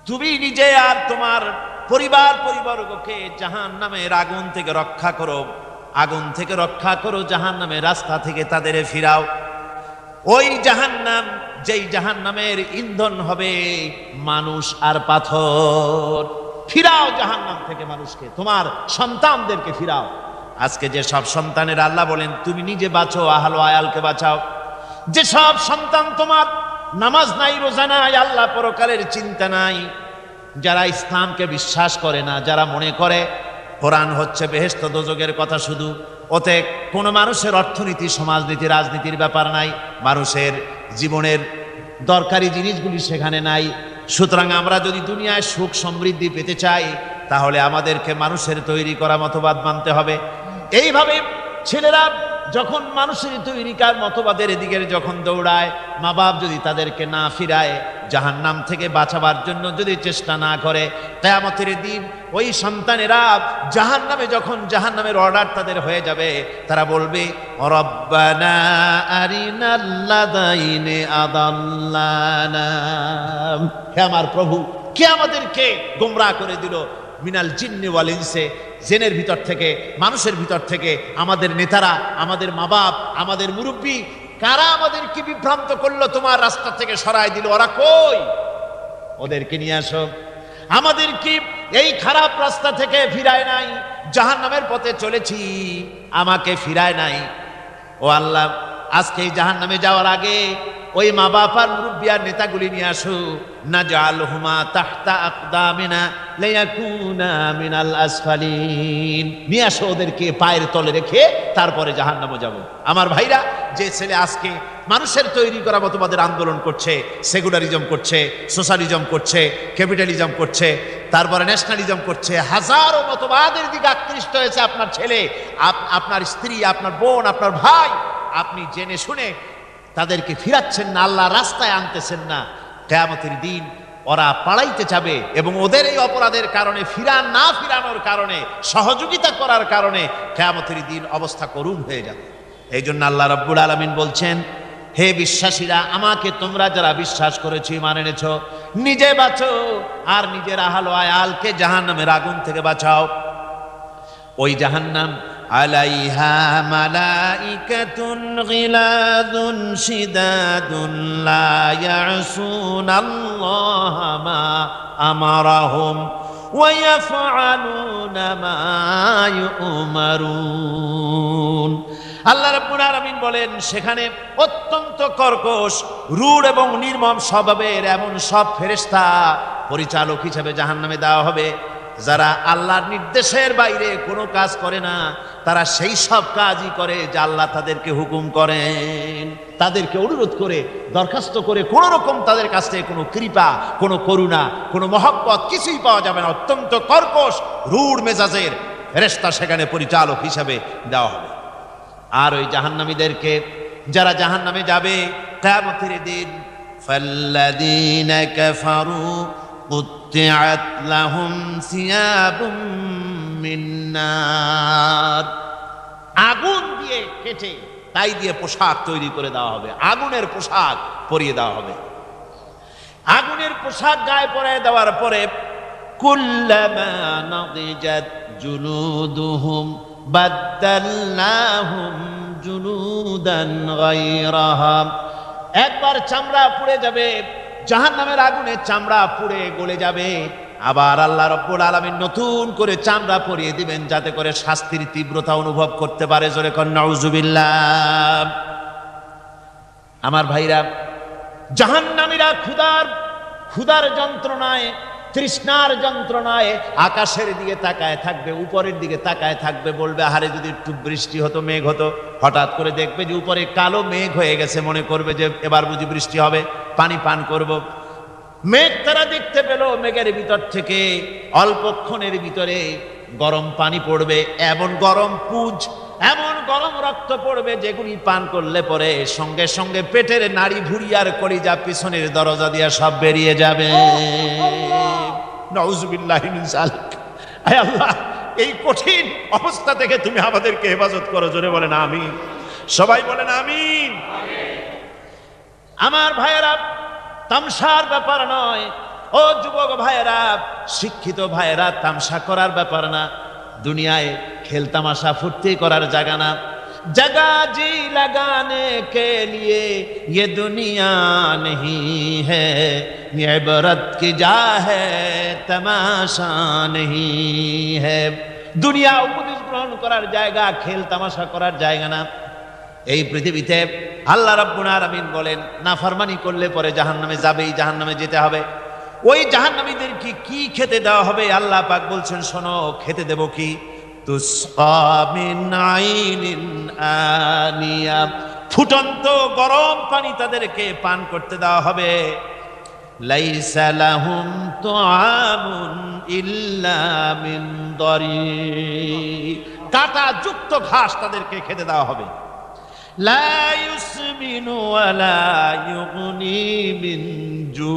তুমি নিজে আর তোমার পরিবারবর্গকে জাহান্নামের আগুন থেকে রক্ষা করো, আগুন থেকে রক্ষা করো, জাহান্নামের রাস্তা থেকে তাদের ফিরাও। ওই জাহান্নাম, যেই জাহান্নামের ইন্ধন হবে মানুষ আর পাথর। ফিরাও জাহান্নাম থেকে মানুষকে, তোমার সন্তানদেরকে ফিরাও। আজকে যে সব সন্তানের আল্লাহ বলেন তুমি নিজে বাঁচো, আহল আয়ালকে বাঁচাও। যে সব সন্তান তোমার নামাজ নাই, রোজা নাই, আল্লাহ পরকালের চিন্তা নাই, যারা ইসলামকে বিশ্বাস করে না, যারা মনে করে কোরআন হচ্ছে বেহেশত দোজখের কথা শুধু, ওতে কোনো মানুষের অর্থনীতি, সমাজনীতি, রাজনীতির ব্যাপার নাই, মানুষের জীবনের দরকারি জিনিসগুলি সেখানে নাই। সুতরাং আমরা যদি দুনিয়ায় সুখ সমৃদ্ধি পেতে চাই, তাহলে আমাদেরকে মানুষের তৈরি করা মতবাদ মানতে হবে। এইভাবে ছেলেরা যখন মানুষের তৈরিকার মতবাদের এদিকে যখন দৌড়ায়, মা বাপ যদি তাদেরকে না ফিরায়, জাহান্নাম থেকে বাঁচাবার জন্য যদি চেষ্টা না করে, কিয়ামতের দিন ওই সন্তানেরা জাহান্নামে, যখন জাহান্নামের অর্ডার তাদের হয়ে যাবে, তারা বলবে, রব্বানা আরিনাল্লাযাইনি আদাল্লানা, হে আমার প্রভু, কে আমাদেরকে গোমরাহ করে দিল, মিনাল জিন্নি ওয়াল ইনসে, জেনের ভিতর থেকে, মানুষের ভিতর থেকে, আমাদের নেতারা, আমাদের মা বাপ, আমাদের মুরব্বী, কারা আমাদেরকে বিভ্রান্ত করলো, তোমার রাস্তা থেকে সরাই দিল, ওরা কই? ওদেরকে নিয়ে আসো। আমাদেরকে এই খারাপ রাস্তা থেকে ফিরায় নাই, জাহান্নামের পথে চলেছি, আমাকে ফিরায় নাই। ও আল্লাহ, আজকে এই জাহান্নামে যাওয়ার আগে ওই মা বাপ আর মুরব্বী আর নেতাগুলি নিয়ে আসো। নাজআলহুমা তাহতা আকদামিনা লিয়াকুনা মিনাল আসফালিন, নিয়ে আসো ওদেরকে পায়ের তলে রেখে তারপরে জাহান্নামে যাব। আমার ভাইরা, যে ছেলে আজকে মানুষের তৈরি করা মতবাদের আন্দোলন করছে, সেকুলারিজম করছে, সোশ্যালিজম করছে, ক্যাপিটালিজম করছে, তারপরে ন্যাশনালিজম করছে, হাজারো মতবাদের দিকে আকৃষ্ট হয়েছে আপনার ছেলে, আপনার স্ত্রী, আপনার বোন, আপনার ভাই, আপনি জেনে শুনে তাদেরকে ফিরাচ্ছেন না, আল্লাহ রাস্তায় আনতেছেন না। কিয়ামতের দিন ওরা পালাইতে যাবে, এবং ওদের এই অপরাধের কারণে, ফিরানোর কারণে, সহযোগিতা করার কারণে কিয়ামতের দিন অবস্থা করুণ হয়ে যাবে। এই জন্য আল্লাহ রাব্বুল আলামিন বলছেন, হে বিশ্বাসীরা, আমাকে তোমরা যারা বিশ্বাস করেছো, ঈমান এনেছো, নিজে বাঁচো আর নিজের আহল আয়ালকে জাহান্নামের আগুন থেকে বাঁচাও। ওই জাহান্নাম আলাইহা মালাইকাতুন গিলাযুন শিদাদুন লা ইয়াসুনাল্লাহা মা আমারাহুম ওয়া ইয়াফআলুনা মা ইউমারুন। আল্লাহ রাব্বুল আলামিন বলেন, সেখানে অত্যন্ত কর্কশ, রূঢ় এবং নির্মম স্বভাবের এমন সব ফেরেশতা পরিচালক হিসেবে জাহান্নামে দেওয়া হবে, যারা আল্লাহর নির্দেশের বাইরে কোনো কাজ করে না, তারা সেই সব কাজই করে যা আল্লাহ তাদেরকে হুকুম করেন। তাদেরকে অনুরোধ করে, দরখাস্ত করে কোন রকম তাদের কাছ থেকে কোনো কৃপা, কোনো করুণা, কোনো মহব্বত কিছুই পাওয়া যাবে না। অত্যন্ত কর্কশ, রূঢ় মেজাজের ফেরেশতা সেখানে পরিচালক হিসাবে দেওয়া হবে। আর ওই জাহান্নামীদেরকে, যারা জাহান্নামে যাবে কিয়ামতের দিন, ফাল্লাযীনা কাফারু কুত্তিআত লাহুম সিয়াবুম মিন নার, আগুন দিয়ে কেটে তাই দিয়ে পোশাক তৈরি করে দেওয়া হবে, আগুনের পোশাক পরিয়ে দেওয়া হবে। আগুনের পোশাক গায়ে পরিয়ে দেওয়ার পরে, কুল্লামা নাদিজাত জুলুদুহুম বাদদালনাহুম জুলুদান গায়রাহা, একবার চামড়া পুড়ে যাবে, জাহান্নামের আগুনে চামড়া পুড়ে গলে যাবে, আবার আল্লাহ রাব্বুল আলামিন নতুন করে চামড়া পরিয়ে দিবেন, যাতে করে শাস্তির তীব্রতা অনুভব করতে পারে। জোরে কোন নাউজুবিল্লাহ। আমার ভাইরা, জাহান্নামীরা ক্ষুধার যন্ত্রণায়, তৃষ্ণার যন্ত্রণায় আকাশের দিকে তাকায় থাকবে, উপরের দিকে তাকায় থাকবে, বলবে, আহারে যদি একটু বৃষ্টি হতো, মেঘ হতো। হঠাৎ করে দেখবে যে উপরে কালো মেঘ হয়ে গেছে, মনে করবে যে এবার বুঝি বৃষ্টি হবে, পানি পান করব। মেঘ তারা দেখতে পেল, মেঘের ভিতর থেকে অল্পক্ষণের ভিতরে গরম পানি পড়বে, এমন গরম পুজ, এমন গরম রক্ত পড়বে, যেগুলি পান করলে পরে সঙ্গে সঙ্গে পেটের নাড়ি, ভুঁড়ি আর কলিজা পিছনের দরজা দিয়ে সব বেরিয়ে যাবে। নাউজুবিল্লাহি মিন যালিক। আয় আল্লাহ, এই কঠিন অবস্থা থেকে তুমি আমাদেরকে হেফাজত করো। জোরে বলেন আমিন। সবাই বলেন আমিন। আমার ভাইয়েরা, তামসার ব্যাপার নয়। ও যুবক ভাইয়েরা, শিক্ষিত ভাইয়েরা, তামসা করার ব্যাপার না। দুনিয়ায় খেল তামাশা ফুর্তি করার জায়গা না। जगह जी लगाने के लिए ये दुनिया नहीं है, ये इबरत की जा है तमाशा नहीं है। দুনিয়া উপদেশ গ্রহণ করার জায়গা, খেল তামাশা করার জায়গা না। এই পৃথিবীতে আল্লাহ রাব্বুল আলামিন বলেন, নাফরমানি করলে পরে জাহান্নামে যাবেই, জাহান্নামে যেতে হবে। ওই জাহান্নামীদেরকে কি খেতে দেওয়া হবে? আল্লাহ পাক বলছেন, শোনো, খেতে দেব কি? তুসকা মিন আইনিন আনিয়া, ফুটন্ত গরম পানি তাদেরকে পান করতে দেওয়া হবে। লাইসা লাহুম তুআমুন ইল্লা মিন দারি, কাঁটা যুক্ত ঘাস তাদেরকে খেতে দেওয়া হবে। লা ইউসমিনু ওয়ালা ইউগনি মিন জু,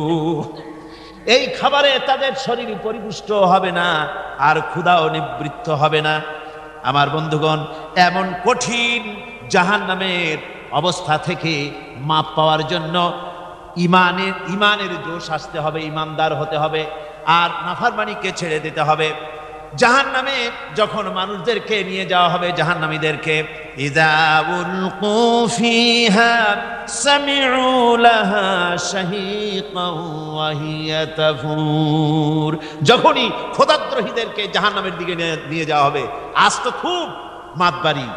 এই খাবারে তাদের শরীর পরিপুষ্ট হবে না, আর ক্ষুধাও নিবৃত্ত হবে না। আমার বন্ধুগণ, এমন কঠিন জাহান্নামের অবস্থা থেকে মাপ পাওয়ার জন্য ইমানের জোশ আসতে হবে, ইমানদার হতে হবে, আর নাফরমানিকে ছেড়ে দিতে হবে। জাহান্নামে যখন মানুষদেরকে নিয়ে যাওয়া হবে, জাহান্নামীদেরকে, ইযা উলকু ফিহা সামিউ লাহা শাহীকান ওয়া হিয়া তাফুর, যখনই খোদাদ্রোহীদেরকে জাহান্নামের দিকে নিয়ে যাওয়া হবে, আজ তো খুব মাতবাড়ি,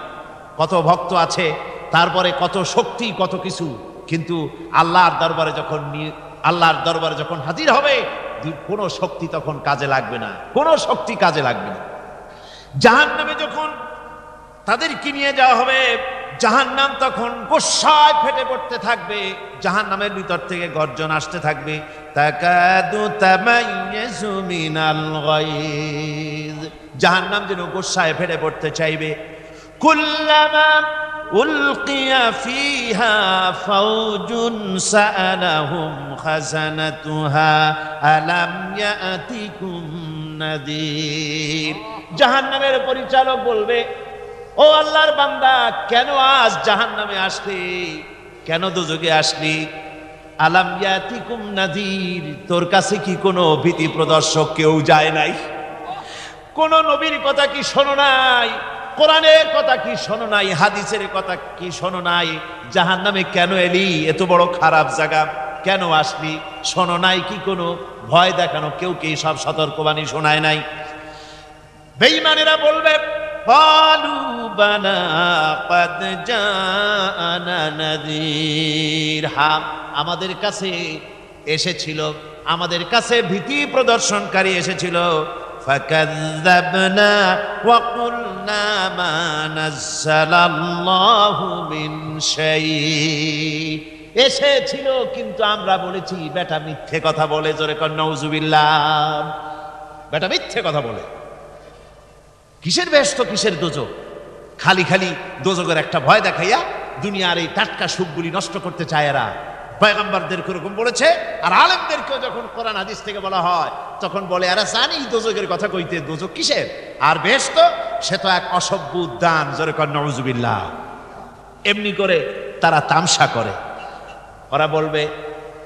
কত ভক্ত আছে, তারপরে কত শক্তি, কত কিছু, কিন্তু আল্লাহর দরবারে যখন হাজির হবে, কোনো শক্তি তখন কাজে লাগবে না, কোনো শক্তি কাজে লাগবে না। জাহান্নামে যখন তাদেরকে নিয়ে যাওয়া হবে, জাহান্নাম তখন গোসায় ফেটে পড়তে থাকবে, জাহান্নামের ভিতর থেকে গর্জন আসতে থাকবে, তাকাদু তামাইয়াজু মিনাল গায়জ, জাহান্নাম যেন গোসায় ফেটে পড়তে চাইবে। কুল্লামা উলকিয়া ফিহা ফাওজুন সাআলাহুম খাজানাতুহা আলাম ইয়াতিকুম নাযীর, জাহান্নামের পরিচালক বলবে, ও আল্লাহর বান্দা, কেন আজ জাহান্নামে আসলি, কেন দোজখে আসলি? আলাম ইয়াতিকুম নাযীর, তোর কাছে কি কোনো ভীতি প্রদর্শক কেউ যায় নাই? কোন নবীর কথা কি শোনো নাই? কোরআনের কথা কি শোনো নাই? হাদিসের কথা কি শোনো নাই? জাহান্নামে কেন এলি? এত বড় খারাপ জায়গা কেন আসলি? শোনো নাই কি কোনো ভয় দেখানো কেউ কি সব সতর্কবাণী শোনায় নাই? বেঈমানেরা বলবে, ক্বালু বালা ক্বাদ জাআনা নাযীর, হ্যাঁ, আমাদের কাছে এসেছিল, আমাদের কাছে ভীতি প্রদর্শনকারী এসেছিল। ফাকাযযাবনা ওয়া কুলনা মা নাযালাল্লাহু মিন শাই, এসেছিল কিন্তু আমরা বলেছি বেটা মিথ্যে কথা বলে। জোরে কর নাউযুবিল্লাহ, বেটা মিথ্যে কথা বলে। কিসের বেহেশত, কিসের দোজখ? খালি খালি দোজখের একটা ভয় দেখাইয়া দুনিয়ার এই টাটকা সুখগুলি নষ্ট করতে চায় এরা। পয়গম্বরদেরকে এরকম বলেছে, আর আলেমদেরকেও যখন কোরআন হাদিস থেকে বলা হয় তখন বলে, আরে জানি দোজখের কথা কইতে, দোজখ কিসের? আর বেহেশত সে তো এক অসভ্য উদ্যান। জোরে কর নাউযুবিল্লাহ। এমনি করে তারা তামসা করে। ওরা বলবে,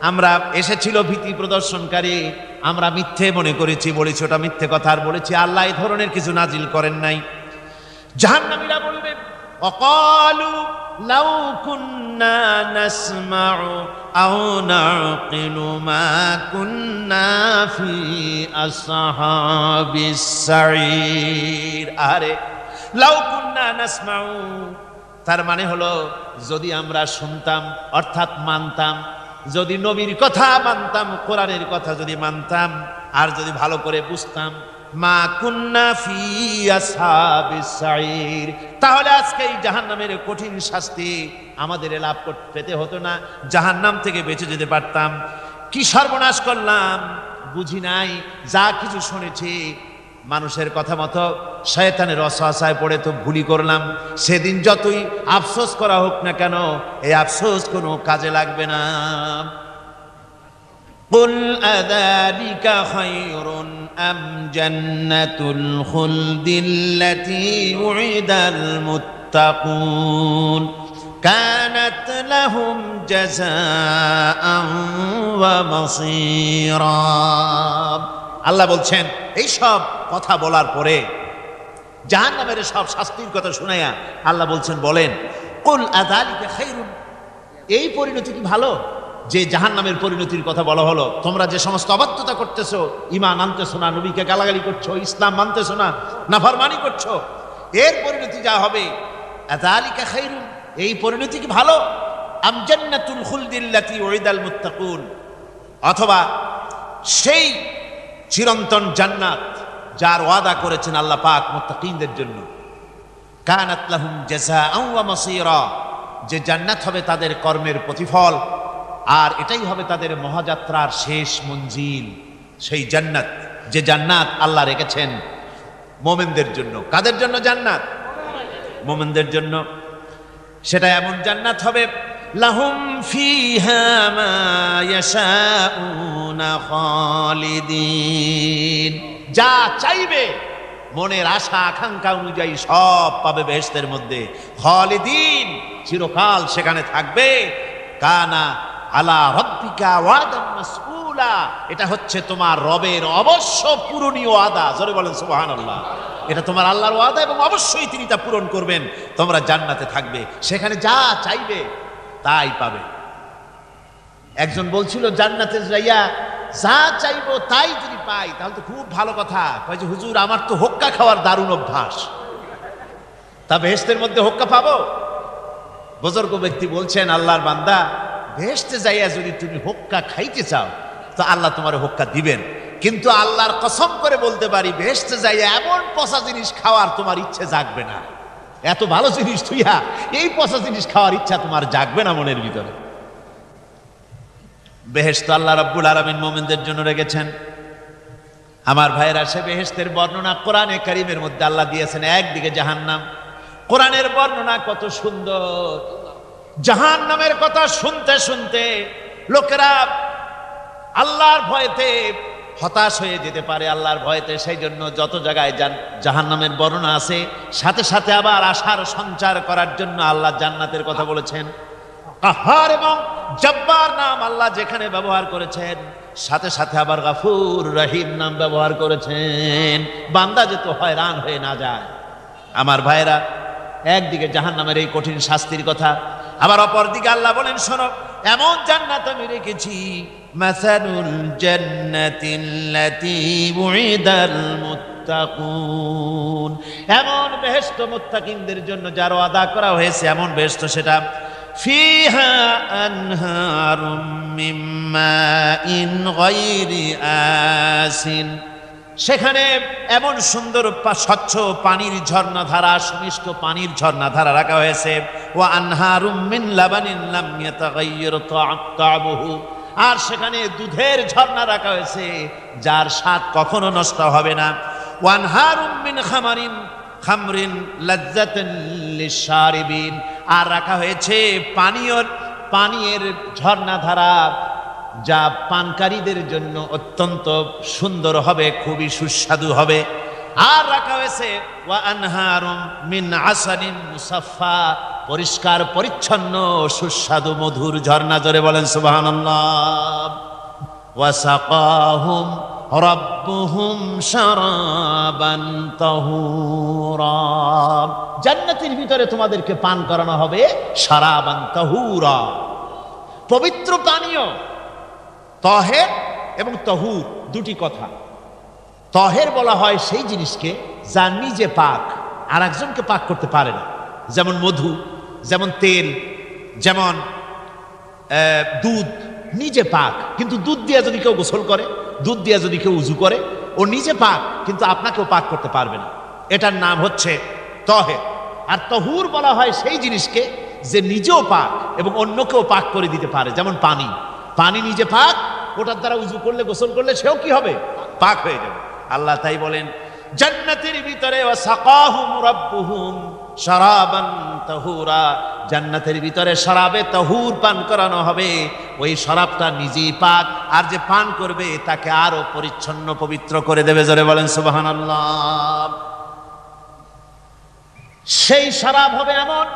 আমরা এসেছিল ভীতি প্রদর্শনকারী, আমরা মিথ্যে মনে করেছি, বলেছি ওটা মিথ্যে কথা, আর বলেছি আল্লাহ এই ধরনের কিছু নাজিল করেন নাই। জাহান্নামীরা বলবে, ওয়াকালু লাউ কুন্না নাসমাউ আও নাকিলু মা কুন্না ফি আসহাবিস সাঈর, আরে লাউ কুন্না নাসমাউ, তার মানে হলো যদি আমরা শুনতাম, অর্থাৎ মানতাম, যদি নবীর কথা মানতাম, কোরআনের কথা যদি মানতাম, আর যদি ভালো করে বুঝতাম, মা কুন্না ফি আসহাবিস সাঈর, তাহলে আজকে এই জাহান্নামের কঠিন শাস্তি আমাদের লাভ পেতে হতো না, জাহান্নাম থেকে বেঁচে যেতে পারতাম। কি সর্বনাশ করলাম, বুঝি নাই, যা কিছু শুনেছি মানুষের কথা মতো শয়তানের ওয়াসওয়াসায় পড়ে তো ভুলই করলাম। সেদিন যতই আফসোস করা হোক না কেন, এই আফসোস কোনো কাজে লাগবে না। কুল আযালিকা খায়রুন আম জান্নাতুল খুলদিল্লাতী উইদাল মুত্তাকুন, কানাত লাহুম জাযাআন ওয়া মাসীরা। আল্লাহ বলছেন এই সব কথা বলার পরে, জাহান্নামের সব শাস্তির কথা শুনাইয়া আল্লাহ বলছেন, বলেন কুল আযালিকা খায়রুন, এই পরিণতি কি ভালো যে জাহান্নামের পরিণতির কথা বলা হলো? তোমরা যে সমস্ত অবাধ্যতা করতেছো, ঈমান আনতেছো না, নবীকে গালাগালি করছো, ইসলাম মানতেছো না, নাফরমানি করছো, এর পরিণতি যা হবে, আযালিকা খায়রুন, এই পরিণতি কি ভালো? আম জান্নাতুল খুলদিল্লাতী উইদাল মুত্তাকুন, অথবা সেই চিরন্তন জান্নাত যার ওয়াদা করেছেন আল্লাহ পাক মুত্তাকিনদের জন্য। কানাত লাহুম জাযাআন ওয়া মাসীরা, যে জান্নাত হবে তাদের কর্মের প্রতিফল, আর এটাই হবে তাদের মহাযাত্রার শেষ মঞ্জিল। সেই জান্নাত, যে জান্নাত আল্লাহ রেখেছেন মুমিনদের জন্য। কাদের জন্য জান্নাত? মুমিনদের জন্য। সেটা এমন জান্নাত হবে, লাহুম ফিহা মা ইয়াশাউনা খালিদিন, যা চাইবে মনের আশা আকাঙ্ক্ষা অনুযায়ী সব পাবে বেহেশতের মধ্যে। খালিদিন, চিরকাল সেখানে থাকবে। কানা আলা রাব্বিকা ওয়াদান মাসউলা, এটা হচ্ছে তোমার রবের অবশ্য পূরণীয় ওয়াদা। জোরে বলেন সুবহানাল্লাহ। এটা তোমার আল্লাহর ওয়াদা এবং অবশ্যই তিনি তা পূরণ করবেন। তোমরা জান্নাতে থাকবে, সেখানে যা চাইবে তাই পাবে। একজন বলছিল জান্নাতে যাইয়া যা চাইবো তাই যদি পাই তাহলে তো খুব ভালো কথা। কয় যে হুজুর, আমার তো হোক্কা খাওয়ার দারুণ অভ্যাস, তা বেহেশতের মধ্যে হোক্কা পাবো? বুজুর্গ ব্যক্তি বলছেন, আল্লাহর বান্দা, বেহেশতে যাইয়া যদি তুমি হোক্কা খাইতে চাও তো আল্লাহ তোমার হোক্কা দিবেন, কিন্তু আল্লাহর কসম করে বলতে পারি, বেহেশতে যাইয়া এমন পচা জিনিস খাওয়ার তোমার ইচ্ছে জাগবে না। এত ভালো জিনিস তুইয়া এই পচা জিনিস খাওয়ার ইচ্ছা তোমার জাগবে না মনের ভিতরে। বেহেশত আল্লাহ রাব্বুল আলামিন মুমিনদের জন্য রেখেছেন। আমার ভাইরা, সে বেহেশতের বর্ণনা কোরআনে কারীমের মধ্যে আল্লাহ দিয়েছেন। একদিকে জাহান্নাম, কোরআনের বর্ণনা কত সুন্দর। জাহান্নামের কথা শুনতে শুনতে লোকেরা আল্লাহর ভয়েতে হতাশ হয়ে যেতে পারে, আল্লাহর ভয়েতে। সেই জন্য যত জায়গায় জাহান্নামের বর্ণনা আছে, সাথে সাথে আবার আশার সঞ্চার করার জন্য আল্লাহ জান্নাতের কথা বলেছেন। কাহার এবং জব্বার নাম আল্লাহ যেখানে ব্যবহার করেছেন, সাথে সাথে আবার গাফুর রহিম নাম ব্যবহার করেছেন, বান্দা যেন হয়রান হয়ে না যায়। আমার ভাইরা, একদিকে জাহান্নামের এই কঠিন শাস্তির কথা, আবার অপর দিকে আল্লাহ বলেন, শোনো, এমন জান্নাত আমি রেখেছি, মাসালুল জান্নাতিল্লাতী উইদাল মুত্তাকুন, এমন বেহেশত মুত্তাকিনদের জন্য যার ওয়াদা করা হয়েছে, এমন বেহেশত সেটা, ফিহা আনহারুম মিন মাইন গায়রি আসিন, সেখানে এমন সুন্দর স্বচ্ছ পানির ঝর্ণাধারা, সুমিষ্ট পানির ঝর্ণাধারা রাখা হয়েছে। ওয়া আনহারুম মিন লাবানিন লাম ইয়াতাগায়্যার তা'আমুহু, আর সেখানে দুধের ঝর্ণা রাখা হয়েছে যার স্বাদ কখনো নষ্ট হবে না। ওয়া আনহারুম মিন খামরিন লাজ্জাতান লিশারিবিন, আর রাখা হয়েছে পানীয়ের ঝর্ণাধারা যা পানকারীদের জন্য অত্যন্ত সুন্দর হবে, খুবই সুস্বাদু হবে। আর রাখা হয়েছে ওয়া আনহারুম মিন আসালিন মুসাফফা, পরিষ্কার পরিচ্ছন্ন সুস্বাদু মধুর ঝর্ণা। জোরে বলেন সুবহানাল্লাহ। ওয়া সাকাহুম রাব্বুহুম শারাবান তাহুরা, জান্নাতের ভিতরে তোমাদেরকে পান করানো হবে শারাবান তাহুরা, পবিত্র পানীয়। তাহের এবং তাহুর দুটি কথা। তাহের বলা হয় সেই জিনিসকে যা নিজে পাক, আর একজনকে পাক করতে পারে না। যেমন মধু, যেমন তেল, যেমন দুধ নিজে পাক, কিন্তু দুধ দিয়ে যদি কেউ গোসল করে, দুধ দিয়ে যদি কেউ উজু করে, ও নিজে পাক, কিন্তু আপনাকেও পাক করতে পারবে না। এটার নাম হচ্ছে তাহের। আর তাহুর বলা হয় সেই জিনিসকে যে নিজেও পাক এবং অন্যকেও পাক করে দিতে পারে। যেমন পানি, পানি নিজে পাক, ওটার দ্বারা উজু করলে, গোসল করলে সেও কি হবে? পাক হয়ে যাবে। আল্লাহ তাই বলেন জান্নাতের ভিতরে ওয়া সাকাহুম রাব্বুহুম শারাবান তাহুরা, জান্নাতের ভিতরে শরাবে তাহুর পান করানো হবে। ওই শরাবটা নিজেই পাক, আর যে পান করবে তাকে আরো পরিচ্ছন্ন পবিত্র করে দেবে। জোরে বলেন সুবহানাল্লাহ। সেই শরাব হবে এমন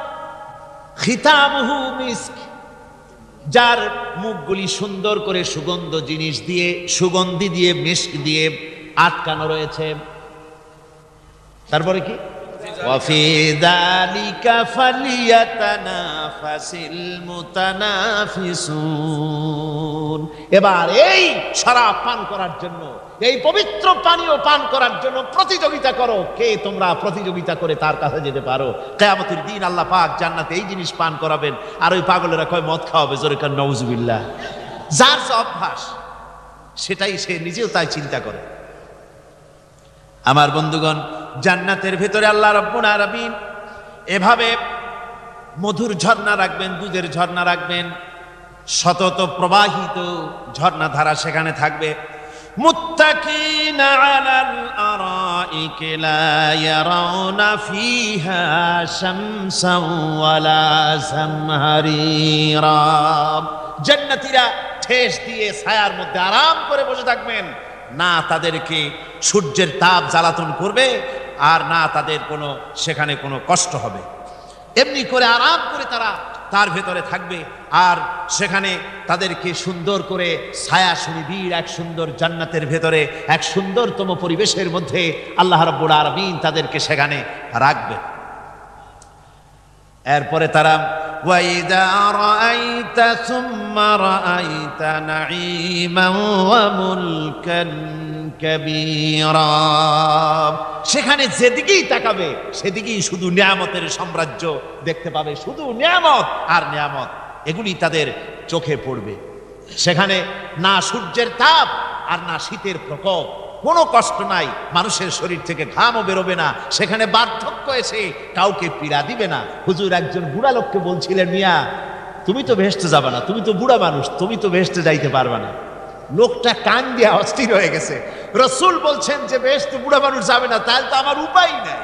খিতামুহু মিস্ক, যার মুখগুলি সুন্দর করে সুগন্ধ জিনিস দিয়ে, সুগন্ধি দিয়ে, মিস্ক দিয়ে আটকানো রয়েছে। তারপরে কি? ওয়াফি যালিকা ফালিয়াতানাফাসিল মুতানাফিসুন। এবার এই শরাব পান করার জন্য, এই পবিত্র পানীয় পান করার জন্য প্রতিযোগিতা করো, কে তোমরা প্রতিযোগিতা করে তার কাছে যেতে পারো। কিয়ামতের দিন আল্লাহ পাক জান্নাতে এই জিনিস পান করাবেন, আর ওই পাগলেরা কয় মদ খাওয়াবে, জোরে কান নাউজুবিল্লাহ। যার যে অভ্যাস সেটাই সে নিজেও তাই চিন্তা করে। আমার বন্ধুগণ, জান্নাতের ভেতরে আল্লাহ রাব্বুল আলামিন এভাবে মধুর ঝর্ণা রাখবেন, দুধের ঝর্ণা রাখবেন, সতত প্রবাহিত ঝর্ণা ধারা সেখানে থাকবে। মুত্তাকিনা আলাল আরাইকি লা ইয়ারাউনা ফিহা শামসান ওয়ালা জামহারিরা। জান্নাতীরা ঠেস দিয়ে ছায়ার মধ্যে আরাম করে বসে থাকবেন, না তাদেরকে সূর্যের তাপ জ্বালাতন করবে, আর না তাদের কোনো সেখানে কোনো কষ্ট হবে। এমনি করে আরাম করে তারা তার ভেতরে থাকবে, আর সেখানে তাদেরকে সুন্দর করে ছায়া সুনিবিড় এক সুন্দর জান্নাতের ভেতরে এক সুন্দরতম পরিবেশের মধ্যে আল্লাহ রাব্বুল আলামিন তাদেরকে সেখানে রাখবে। এরপরে তারা ওয়াইদা রাআইতা সুম্মা রাআইতা নাঈমান ওয়া মুলকান কাবীরা। সেখানে যেদিকেই তাকাবে সেদিকেই শুধু নিয়ামতের সাম্রাজ্য দেখতে পাবে, শুধু নিয়ামত আর নিয়ামত, এগুলি তাদের চোখে পড়বে। সেখানে না সূর্যের তাপ আর না শীতের প্রকোপ, কোনো কষ্ট নাই, মানুষের শরীর থেকে ঘামও বেরোবে না, সেখানে বার্ধক্য এসে কাউকে পীড়া দিবে না। হুজুর একজন বুড়া লোককে বলছিলেন, মিয়া তুমি তো ভেস্তে যাবে না, তুমি তো বুড়া মানুষ, তুমি তো ভেস্তে যাইতে পারবে না। লোকটা কান দিয়ে অস্থির হয়ে গেছে। রাসূল বলছেন যে ভেস্তে বুড়া মানুষ যাবে না, তাহলে তো আমার উপায় নাই।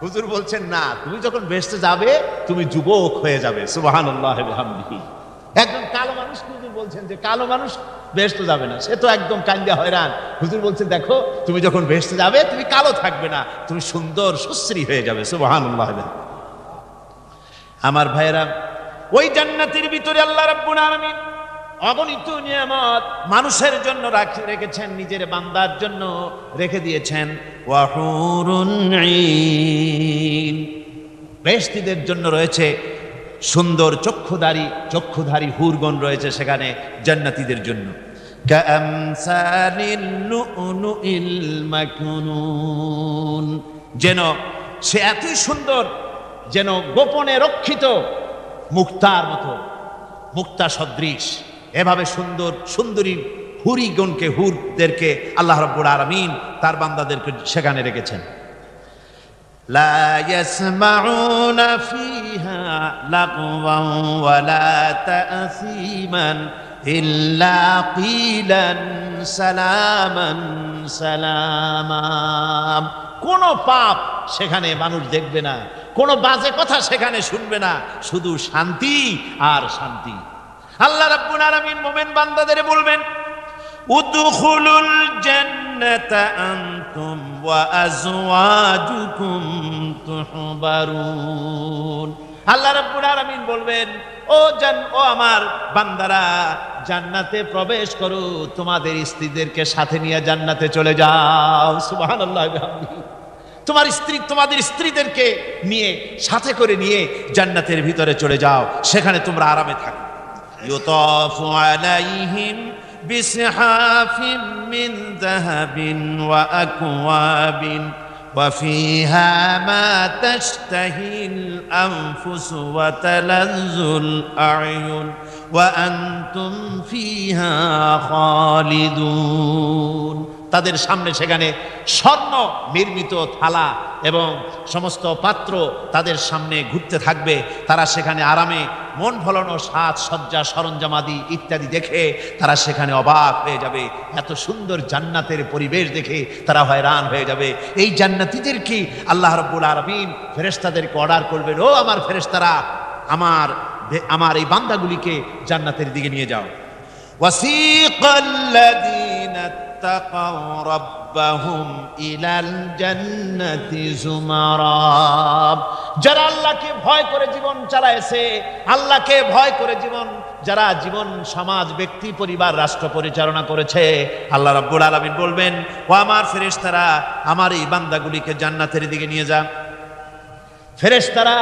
হুজুর বলছেন না, তুমি যখন ভেস্তে যাবে তুমি যুবক হয়ে যাবে। সুবহানাল্লাহ ওয়া বিহামদিহি। একজন কালো মানুষ হুজুর বলছেন যে কালো মানুষ বেহেশতে যাবে না, সে তো একদম কান্দা হয়রান। হুজুর বলছেন দেখো তুমি যখন বেহেশতে যাবে তুমি কালো থাকবে না, তুমি সুন্দর সুশ্রী হয়ে যাবে। সুবহানাল্লাহ। আমার ভাইয়েরা, ওই জান্নাতের ভিতরে আল্লাহ রাব্বুল আলামিন অগণিত নিয়ামত মানুষের জন্য রেখেছেন, নিজের বান্দার জন্য রেখে দিয়েছেন। ওয়া হুরুন ঈন, বেহেশতীদের জন্য রয়েছে সুন্দর চক্ষুধারী হুরগণ রয়েছে সেখানে জান্নাতীদের জন্য। কাআমসালিল লুউলুইল মাকনুন, যেন সে এতই সুন্দর, যেন গোপনে রক্ষিত মুক্তার মতো, মুক্তা সদৃশ। এভাবে সুন্দর সুন্দরী হুরদেরকে আল্লাহ রাব্বুল আলামিন তার বান্দাদেরকে সেখানে রেখেছেন। লা ইয়াসমাউনা ফিহা লাগওয়ান ওয়ালা তা'সীমান ইল্লা কিলান সালামান সালামা। কোন পাপ সেখানে মানুষ দেখবে না, কোন বাজে কথা সেখানে শুনবে না, শুধু শান্তি আর শান্তি। আল্লাহ রাব্বুল আলামিন মুমিন বান্দাদের বলবেন, উদখুলুল জান্নাতা আনতুম ওয়া আজওয়াজুকুম তুহবারুন। আল্লাহ রাব্বুল আলামিন বলবেন, ও আমার বান্দারা, জান্নাতে প্রবেশ করো, তোমাদের স্ত্রীদেরকে সাথে নিয়ে জান্নাতে চলে যাও। সুবহানাল্লাহ ওয়া বিহামদিহি। তোমাদের স্ত্রীদেরকে নিয়ে, সাথে করে নিয়ে জান্নাতের ভিতরে চলে যাও, সেখানে তোমরা আরামে থাকো। ইউতাফু আলাইহিম বিসহাফিম মিন যাহাবিন ওয়া আকওয়াবিন ওয়া ফিহা মা তাশতাহিল আনফুসু ওয়া তালাজ্জুল আ'য়ুন ওয়া আনতুম ফিহা খালিদুন। তাদের সামনে সেখানে স্বর্ণ নির্মিত থালা এবং সমস্ত পাত্র তাদের সামনে ঘুরতে থাকবে। তারা সেখানে আরামে মন ভোলানো সাজ সজ্জা সরঞ্জামাদি ইত্যাদি দেখে তারা সেখানে অবাক হয়ে যাবে। এত সুন্দর জান্নাতের পরিবেশ দেখে তারা হয়রান হয়ে যাবে। এই জান্নাতীদেরকে আল্লাহ রাব্বুল আলামিন ফেরেশতাদেরকে অর্ডার করবেন, ও আমার ফেরেশতারা, আমার এই বান্দাগুলিকে জান্নাতের দিকে নিয়ে যাও। ওয়াসিকাল্লাযীনা اتقوا ربهم إلى الجنة زمرا যারা আল্লাহকে ভয় করে জীবন চালায়ছে, আল্লাহকে ভয় করে যারা জীবন সমাজ ব্যক্তি পরিবার রাষ্ট্র পরিচালনা করেছে, আল্লাহ রাব্বুল আলামিন বলবেন, ও আমার ফেরেশতারা আমার এই বান্দাগুলিকে জান্নাতের দিকে নিয়ে যা। ফেরেশতারা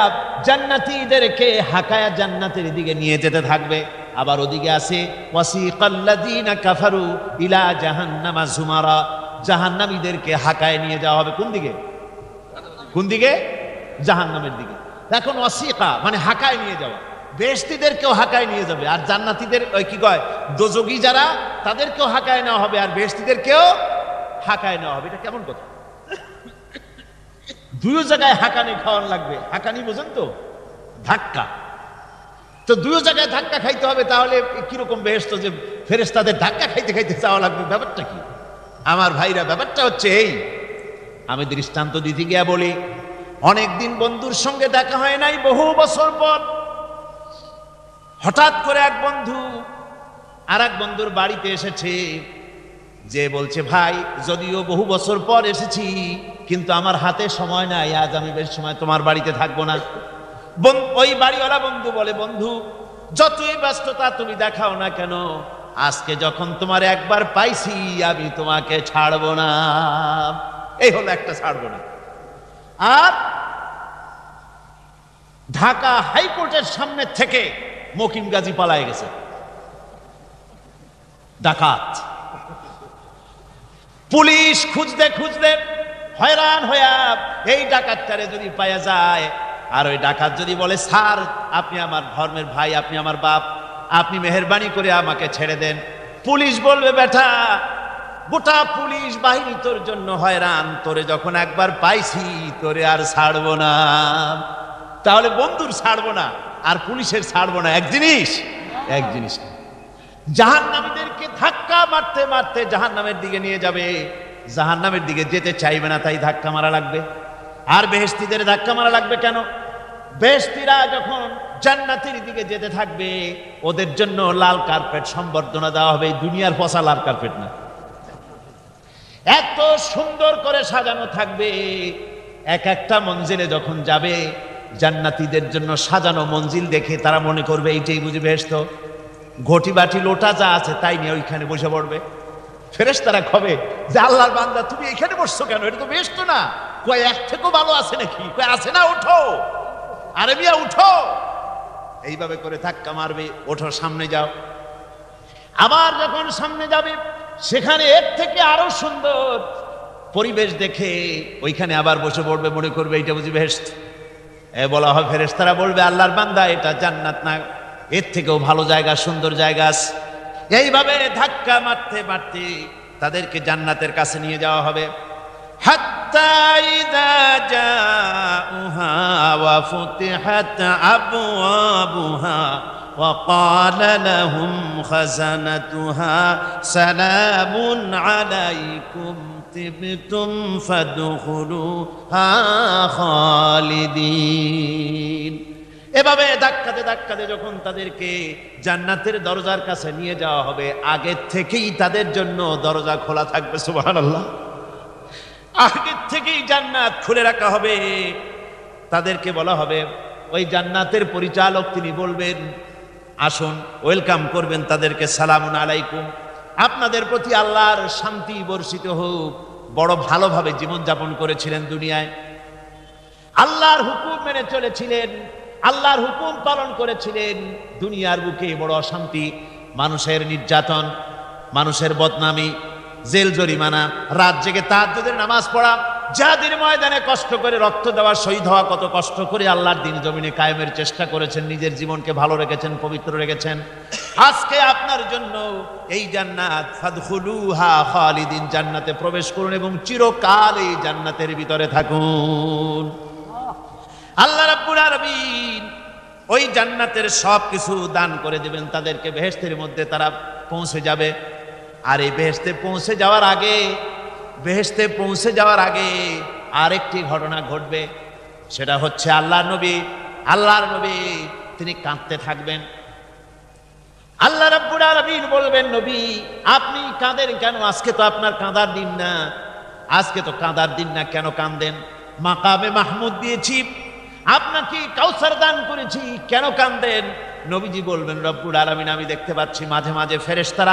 জান্নাতীদেরকে হাকায়া জান্নাতের দিকে নিয়ে যেতে থাকবে। আবার ওদিকে আছে ওয়াসিকাল্লাযীনা কাফারু ইলা জাহান্নামা যুমারা, জাহান্নামীদেরকে হাকায় নিয়ে যাওয়া হবে কোন দিকে? কোন দিকে? জাহান্নামের দিকে। এখন ওয়াসিকা মানে হাকায় নিয়ে যাওয়া, বেহেশতীদেরকেও হাকায় নিয়ে যাবে, আর জান্নাতীদের ওই কি কয় দোজখী যারা তাদেরকেও হাকায় নেওয়া হবে, আর বেহেশতীদেরকেও হাকায় নেওয়া হবে। এটা কেমন কথা? দুই জায়গায় হাকানি খাওয়ান লাগবে। হাকানি বোঝেন তো? ধাক্কা। তো দুই জায়গায় ধাক্কা খাইতে হবে, তাহলে কিরকম বেহেশত যে ফেরেশতাদের ধাক্কা খাইতে খাইতে যাওয়া লাগবে, ব্যাপারটা কি? আমার ভাইরা, ব্যাপারটা হচ্ছে এই, আমি দৃষ্টান্ত দিতে গিয়া বলি, অনেকদিন বন্ধুর সঙ্গে দেখা হয় নাই, বহু বছর পর হঠাৎ করে এক বন্ধু আর এক বন্ধুর বাড়িতে এসেছে, যে বলছে, ভাই যদিও বহু বছর পর এসেছি কিন্তু আমার হাতে সময় নাই, আজ আমি বেশ সময় তোমার বাড়িতে থাকবো না। ওই বাড়িওয়ালা বন্ধু বলে, বন্ধু যতই ব্যস্ততা তুমি দেখাও না কেন, আজকে যখন তোমার একবার পাইছি আমি তোমাকে ছাড়বো না। এই হলো একটা ছাড়বো না। আর ঢাকা হাইকোর্টের সামনে থেকে মকিম গাজী পালায় গেছে, ডাকাত। পুলিশ খুঁজতে খুঁজতে হয়রান হইয়া এই ডাকাতটারে যদি পাওয়া যায়, আর ওই ডাকাত যদি বলে, স্যার আপনি আমার ধর্মের ভাই, আপনি আমার বাপ, আপনি মেহেরবানি করে আমাকে ছেড়ে দেন, পুলিশ বলবে, বেটা গোটা পুলিশ বাহিনী তোর জন্য হয়রান, তোরে যখন একবার পাইছি তোরে আর ছাড়বো না। তাহলে বন্ধুর ছাড়বো না আর পুলিশের ছাড়বো না এক জিনিস? এক জিনিস। জাহান্নামীদেরকে ধাক্কা মারতে মারতে জাহান্নামের দিকে নিয়ে যাবে, জাহান্নামের দিকে যেতে চাইবে না, তাই ধাক্কা মারা লাগবে। আর বেহেশতীদের ধাক্কা মারা লাগবে কেন? বেহেশতীরা যখন জান্নাতের দিকে যেতে থাকবে, ওদের জন্য লাল কার্পেট সম্বর্ধনা দেওয়া হবে। দুনিয়ার পচা লাল কার্পেট না, এত সুন্দর করে সাজানো থাকবে। এক একটা মঞ্জিলে যখন যাবে, জান্নাতীদের জন্য সাজানো মঞ্জিল দেখে তারা মনে করবে এইটাই বুঝি বেহেশত। ঘটি বাটি লোটা যা আছে তাই নিয়ে ওইখানে বসে পড়বে। ফেরেশতারা কবে যে, আল্লাহর বান্দা তুমি এখানে বসছো কেন? এটা তো বেহেশত না। কয় এক থেকেও ভালো আছে নাকি? কয় আছে না, ওঠো, আরে মিয়া উঠো। এইভাবে করে ধাক্কা মারবে, ওঠো সামনে যাও। আবার যখন সামনে যাবে, সেখানে এর থেকে আরো সুন্দর পরিবেশ দেখে ওইখানে আবার বসে পড়বে, মনে করবে এইটা বুঝি বেহেশত। বলা হয়, ফেরেশতারা বলবে, আল্লাহর বান্দা এটা জান্নাত না, এর থেকেও ভালো জায়গা, সুন্দর জায়গা আছে। এইভাবে ধাক্কা মারতে মারতে তাদেরকে জান্নাতের কাছে নিয়ে যাওয়া হবে। হাত্তা ইযা জাউহা ওয়া ফুতিহাত আবওয়াবুহা ওয়া ক্বালা লাহুম খাযানাতুহা সালামুন আলাইকুম তিবতুম ফাদখুলুহা খালিদিন। এভাবে ধাক্কাতে ধাক্কাতে যখন তাদেরকে জান্নাতের দরজার কাছে নিয়ে যাওয়া হবে, আগের থেকেই তাদের জন্য দরজা খোলা থাকবে। সুবহানাল্লাহ। আগের থেকেই জান্নাত খুলে রাখা হবে। তাদেরকে বলা হবে, ওই জান্নাতের পরিচালক তিনি বলবেন, আসুন, ওয়েলকাম করবেন তাদেরকে, সালামুন আলাইকুম, আপনাদের প্রতি আল্লাহর শান্তি বর্ষিত হোক। বড় ভালোভাবে জীবনযাপন করেছিলেন দুনিয়ায়, আল্লাহর হুকুম মেনে চলেছিলেন, আল্লাহর হুকুম পালন করেছিলেন। দুনিয়ার বুকে বড় অশান্তি, মানুষের নির্যাতন, মানুষের বদনামি, জেল জরিমানা, রাত জেগে তাহাজ্জুদের নামাজ পড়া, জিহাদের ময়দানে কষ্ট করে রক্ত দেওয়া, শহীদ হওয়া, কত কষ্ট করে আল্লাহর দ্বীন জমিনে কায়েমের চেষ্টা করেছেন, নিজের জীবনকে ভালো রেখেছেন, পবিত্র রেখেছেন। আজকে আপনার জন্য এই জান্নাত, ফাদখুলুহা খালিদিন, জান্নাতে প্রবেশ করুন এবং চিরকাল এই জান্নাতের ভিতরে থাকুন। আল্লাহ রাব্বুল আলামিন ওই জান্নাতের সব কিছু দান করে দেবেন তাদেরকে, বেহেশতের মধ্যে তারা পৌঁছে যাবে। আর এই বেহেশতে পৌঁছে যাওয়ার আগে আরেকটি ঘটনা ঘটবে। সেটা হচ্ছে আল্লাহর নবী তিনি কাঁদতে থাকবেন। আল্লাহ রাব্বুল আলামিন বলবেন, নবী আপনি কাঁদেন কেন? আজকে তো আপনার কাঁদার দিন না, আজকে তো কাঁদার দিন না, কেন কাঁদেন? মাকামে মাহমুদ দিয়েছি, আপনাকে কাউসার দান করেছি, কেন কাঁদেন? নবীজি বলবেন, রব্বুল আলামিন আমি দেখতে পাচ্ছি মাঝে মাঝে ফেরেশতারা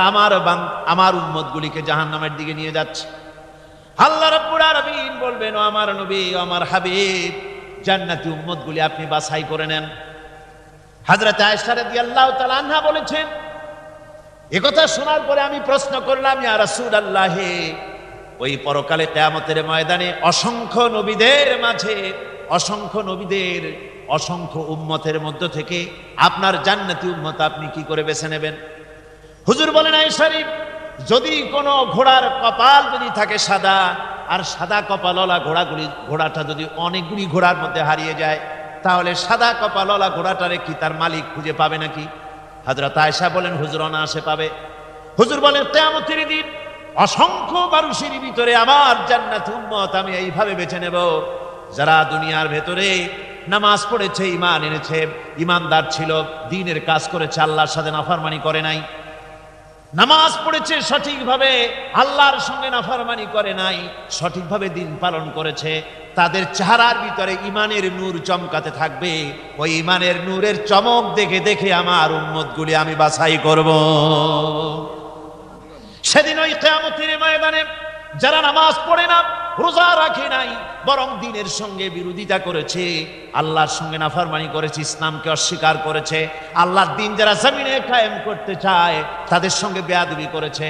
আমার উম্মতগুলিকে জাহান্নামের দিকে নিয়ে যাচ্ছে। আল্লাহ রাব্বুল আলামিন বলবেন, ও আমার নবী, ও আমার হাবিব, জান্নাতি উম্মতগুলি আপনি বাছাই করে নেন। হযরত আয়েশা রাদিয়াল্লাহু তাআলা আনহা বলেছেন, একথা শোনার পরে আমি প্রশ্ন করলাম, ইয়া রাসূলুল্লাহ, ওই পরকালে কিয়ামতের ময়দানে অসংখ্য নবীদের মাঝে, অসংখ্য নবীদের অসংখ্য উম্মতের মধ্য থেকে আপনার জান্নাতি উম্মত আপনি কি করে বেছে নেবেন? হুজুর বলেন, আয়েশা, যদি কোনো ঘোড়ার কপাল যদি থাকে সাদা, আর সাদা কপালওয়ালা ঘোড়াটা যদি অনেকগুলি ঘোড়ার মধ্যে হারিয়ে যায়, তাহলে সাদা কপালওয়ালা ঘোড়াটারে কি তার মালিক খুঁজে পাবে নাকি? হযরত আয়েশা বলেন, হুজুর অনায়াসে পাবে। হুজুর বলেন, কিয়ামতের দিন অসংখ্য মানুষের ভিতরে আমার জান্নাত উম্মত আমি এইভাবে বেছে নেব, যারা দুনিয়ার ভেতরে নামাজ পড়েছে, ঈমান এনেছে, ঈমানদার ছিল, দ্বীনের কাজ করেছে, আল্লাহর সাথে নাফরমানি করে নাই, নামাজ পড়েছে সঠিকভাবে, আল্লাহর সঙ্গে নাফরমানি করে নাই, সঠিকভাবে দিন পালন করেছে, তাদের চেহারার ভিতরে ঈমানের নূর চমকাতে থাকবে। ওই ঈমানের নূরের চমক দেখে দেখে আমার উম্মতগুলি আমি বাছাই করব। সেদিন ওই কিয়ামতের ময়দানে যারা নামাজ পড়ে না, রোজা রাখে নাই, বরং দ্বীনের সঙ্গে বিরোধিতা করেছে, আল্লাহর সঙ্গে নাফরমানি করেছে, ইসলামকে অস্বীকার করেছে, আল্লাহর দ্বীন যারা জমিনে কায়েম করতে চায় তাদের সঙ্গে বেয়াদবি করেছে,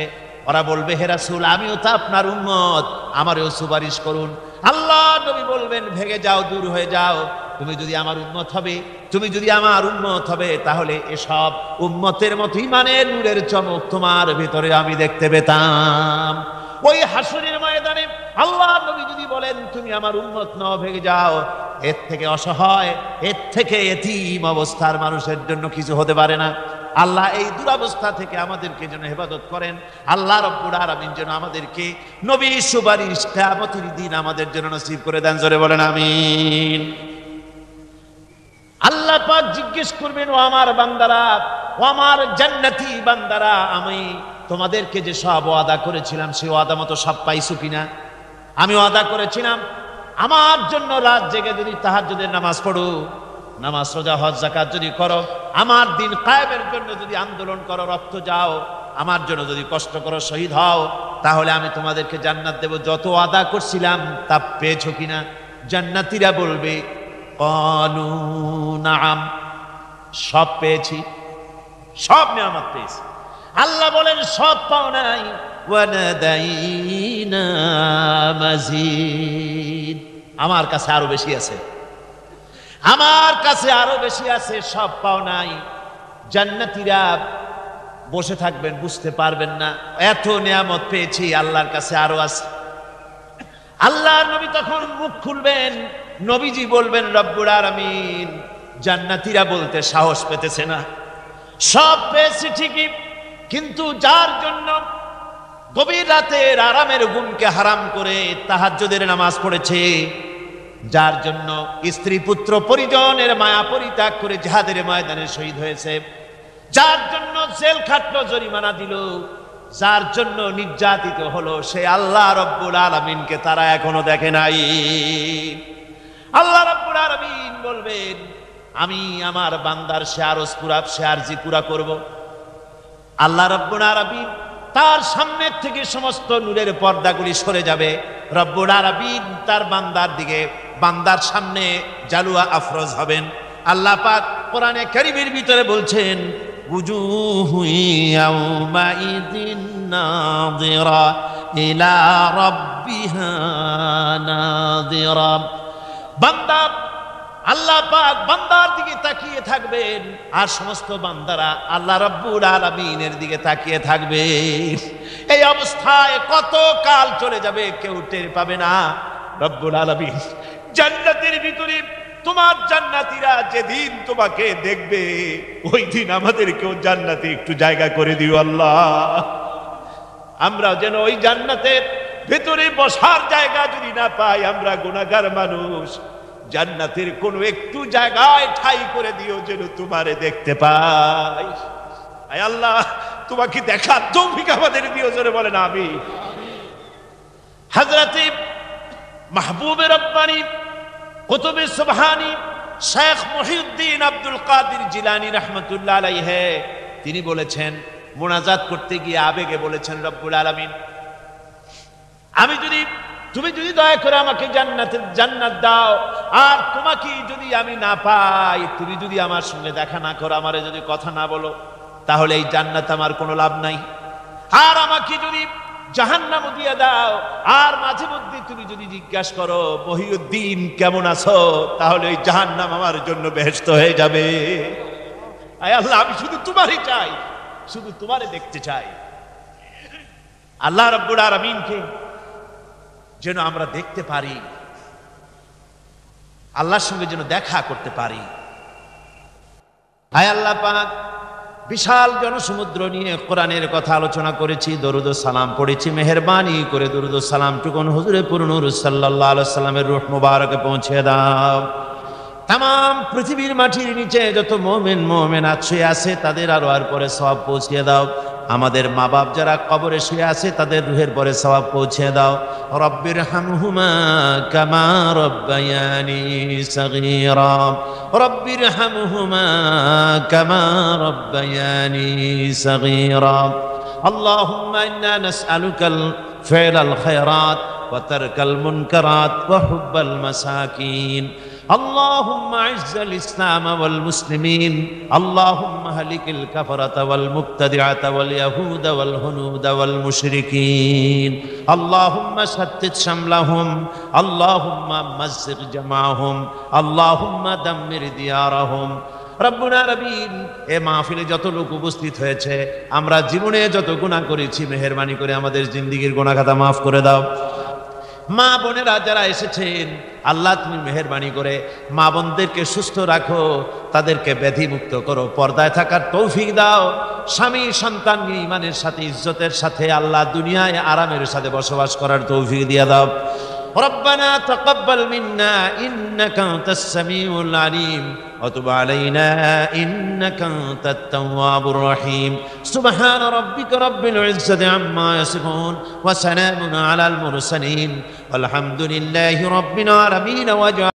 ওরা বলবে, হে রাসূল আমিও তো আপনার উম্মত, আমারও সুপারিশ করুন। আল্লাহ নবী বলবেন, ভেগে যাও, দূর হয়ে যাও, তুমি যদি আমার উম্মত হবে, তুমি যদি আমার উম্মত হবে, তাহলে এসব উম্মতের মতো ঈমানের নূরের চমক তোমার ভিতরে আমি দেখতে পেতাম। ওই হাসরের ময়দানে আল্লাহ নবী যদি বলেন, তুমি আমার উম্মত নও, ভেগে যাও, এর থেকে অসহায়, এর থেকে এতিম অবস্থার মানুষের জন্য কিছু হতে পারে না। আল্লাহ এই দুরবস্থা থেকে আমাদেরকে যেন হেফাজত করেন। আল্লাহ রাব্বুল আলামিন যেন আমাদেরকে নবীর সুপারিশ কিয়ামতের দিন আমাদের জন্য নসিব করে দেন। জোরে বলেন আমিন। আল্লাহ পাক জিজ্ঞেস করবেন, ও আমার বান্দারা, ও আমার জান্নাতি বান্দারা, আমি তোমাদেরকে যে সব ওয়াদা করেছিলাম সেই ওয়াদা মতো সব পাইছো কিনা? আমি ওয়াদা করেছিলাম আমার জন্য রাত জেগে যদি তাহাজ্জুদের নামাজ পড়ো, নামাজ, রোজা, হজ, যাকাত যদি করো, আমার দিন কায়েমের জন্য যদি আন্দোলন করো, রক্ত যাও, আমার জন্য যদি কষ্ট করো, শহীদ হও, তাহলে আমি তোমাদেরকে জান্নাত দেব। যত ওয়াদা করছিলাম তা পেয়েছো কিনা? জান্নাতীরা বলবে, ক্বালু নাআম, সব পেয়েছি, সব নিয়ামত পেয়েছি। আল্লাহ বলেন, সব পাও নাই, ওয়ানাদাইনা মাজিদ, আমার কাছে আরো বেশি আছে, আমার কাছে আরো বেশি আছে, সব পাও নাই। জান্নাতীরা বসে থাকবেন, বুঝতে পারবেন না, এত নিয়ামত পেয়েছি, আল্লাহর কাছে আরো আছে। আল্লাহর নবী তখন মুখ খুলবেন, নবীজি বলবেন, রব্বুল আলামিন, জান্নাতীরা বলতে সাহস পেতেছে না, সব পেয়েছি ঠিকই, কিন্তু যার জন্য গভীর রাতের আরামের ঘুমকে হারাম করে তাহাজ্জুদের নামাজ পড়েছে, যার জন্য স্ত্রী পুত্র পরিজনের মায়া পরিত্যাগ করে জিহাদের ময়দানে শহীদ হয়েছে, যার জন্য জেল খাটলো, জরিমানা দিল, যার জন্য নির্যাতিত হলো, সে আল্লাহ রাব্বুল আলামিনকে তারা এখনো দেখে নাই। আল্লাহ রাব্বুল আলামিন বলবেন, আমি আমার বান্দার সে আরজ পুরা, সে আরজি পুরা করব। আল্লাহ রাব্বুল আলামিন তার সামনের থেকে সমস্ত নূরের পর্দাগুলি সরে যাবে, রব্বুল আলামিন তার বান্দার দিকে, বান্দার সামনে জালুয়া আফরোজ হবেন। আল্লাহ পাক কোরআনে কারীমের ভিতরে বলছেন, উজুহু ইয়াউমাইযিন নাযিরা ইলা রাব্বিহা নাযিরা। বান্দা, আল্লাহ পাক বান্দার দিকে তাকিয়ে থাকবেন, আর সমস্ত বান্দারা আল্লাহ রাব্বুল আলামিনের দিকে তাকিয়ে থাকবে। এই অবস্থায় কত কাল চলে যাবে কেউ টের পাবে না। রব্বুল আলামিন জান্নাতের ভিতরে, তোমার জান্নাতীরা যেদিন তোমাকে দেখবে, ওই দিন আমাদেরকেও জান্নাতে একটু জায়গা করে দিও আল্লাহ। আমরা যেন ওই জান্নাতের ভেতরে বসার জায়গা যদি না পাই, আমরা গুনাহগার মানুষ, জান্নাতের কোনো একটু জায়গায় ঠাঁই করে দিও যেন তোমারে দেখতে পাই। আয় আল্লাহ তোমাকে দেখার তৌফিক আমাদের দিও, জোরে বলেন আমিন। হযরতে মাহবুবে রব্বানী কুতুবে সুবহানী শেখ মুহিউদ্দিন আব্দুল কাদের জিলানী রাহমাতুল্লাহ আলাইহি তিনি বলেছেন, মুনাজাত করতে গিয়ে আবেগে বলেছেন, রব্বুল আলামিন তুমি যদি দয়া করে আমাকে জান্নাত দাও, আর তোমাকে যদি আমি না পাই, তুমি যদি আমার সঙ্গে দেখা না করো, আমারে যদি কথা না বলো, তাহলে এই জান্নাত আমার কোনো লাভ নাই। আর আমাকে যদি জাহান্নাম দিয়ে দাও, আর মাঝে মধ্যে তুমি যদি জিজ্ঞাসা করো মহিউদ্দিন কেমন আছো, তাহলে এই জাহান্নাম আমার জন্য বেহেশত হয়ে যাবে। আয় আল্লাহ আমি শুধু তোমারই চাই, শুধু তোমারে দেখতে চাই। আল্লাহ রাব্বুল আলামিনকে যেন আমরা দেখতে পারি, আল্লাহর সঙ্গে যেন দেখা করতে পারি। আয় আল্লাহ পাক, বিশাল জনসমুদ্র নিয়ে কোরআনের কথা আলোচনা করেছি, দরুদ ও সালাম পড়েছি, মেহেরবানি করে দরুদ ও সালাম টুকুন হুজুরে পুরনুর সাল্লাল্লাহু আলাইহি ওয়াসাল্লামের রূহ মুবারকে পৌঁছে দাও। তাম পৃথিবীর মাটির নিচে যত মুমিন মুমিনাত শুয়ে আছে তাদের আরওয়ার পরে সওয়াব পৌঁছে দাও। আমাদের মা বাপ যারা কবরে শুয়ে আছে তাদের রুহের পরে সওয়াব পৌঁছে দাও। রব্বির হামহুমা কামা রব্বায়ানি সগীরা, রব্বির হামহুমা কামা রব্বায়ানি সগীরা। আল্লাহুম্মা ইন্না নাসআলুকাল ফি'লাল খায়রাত ওয়া তারকাল মুনকারাত ওয়া হুব্বাল মাসাকিন। اللهم اعز الاسلام والمسلمين، اللهم اهلك الكفرة والمبتدعة واليهود والهنود والمشركين، اللهم شتت شملهم، اللهم مزق جمعهم، اللهم دمر ديارهم। রব্বুনা রবিন, এ মাহফিলে যত লোক উপস্থিত হয়েছে, আমরা জীবনে যত গুনাহ করেছি, মেহেরবানি করে আমাদের জিন্দেগীর গুনাহ খাতা মাফ করে দাও। মা বোনেরা যারা এসেছেন, আল্লাহ তুমি মেহেরবানি করে মা বোনদেরকে সুস্থ রাখো, তাদেরকে ব্যাধি মুক্ত করো, পর্দায় থাকার তৌফিক দাও। স্বামী সন্তান ঈমানের সাথে ইজ্জতের সাথে আল্লাহ দুনিয়ায় আরামের সাথে বসবাস করার তৌফিক দিয়ে দাও। ربنا تقبل منا إنك أنت السميع العليم وتب علينا إنك أنت التواب الرحيم. سبحان ربك رب العزة عما يصفون وسلام على المرسلين والحمد لله رب العالمين.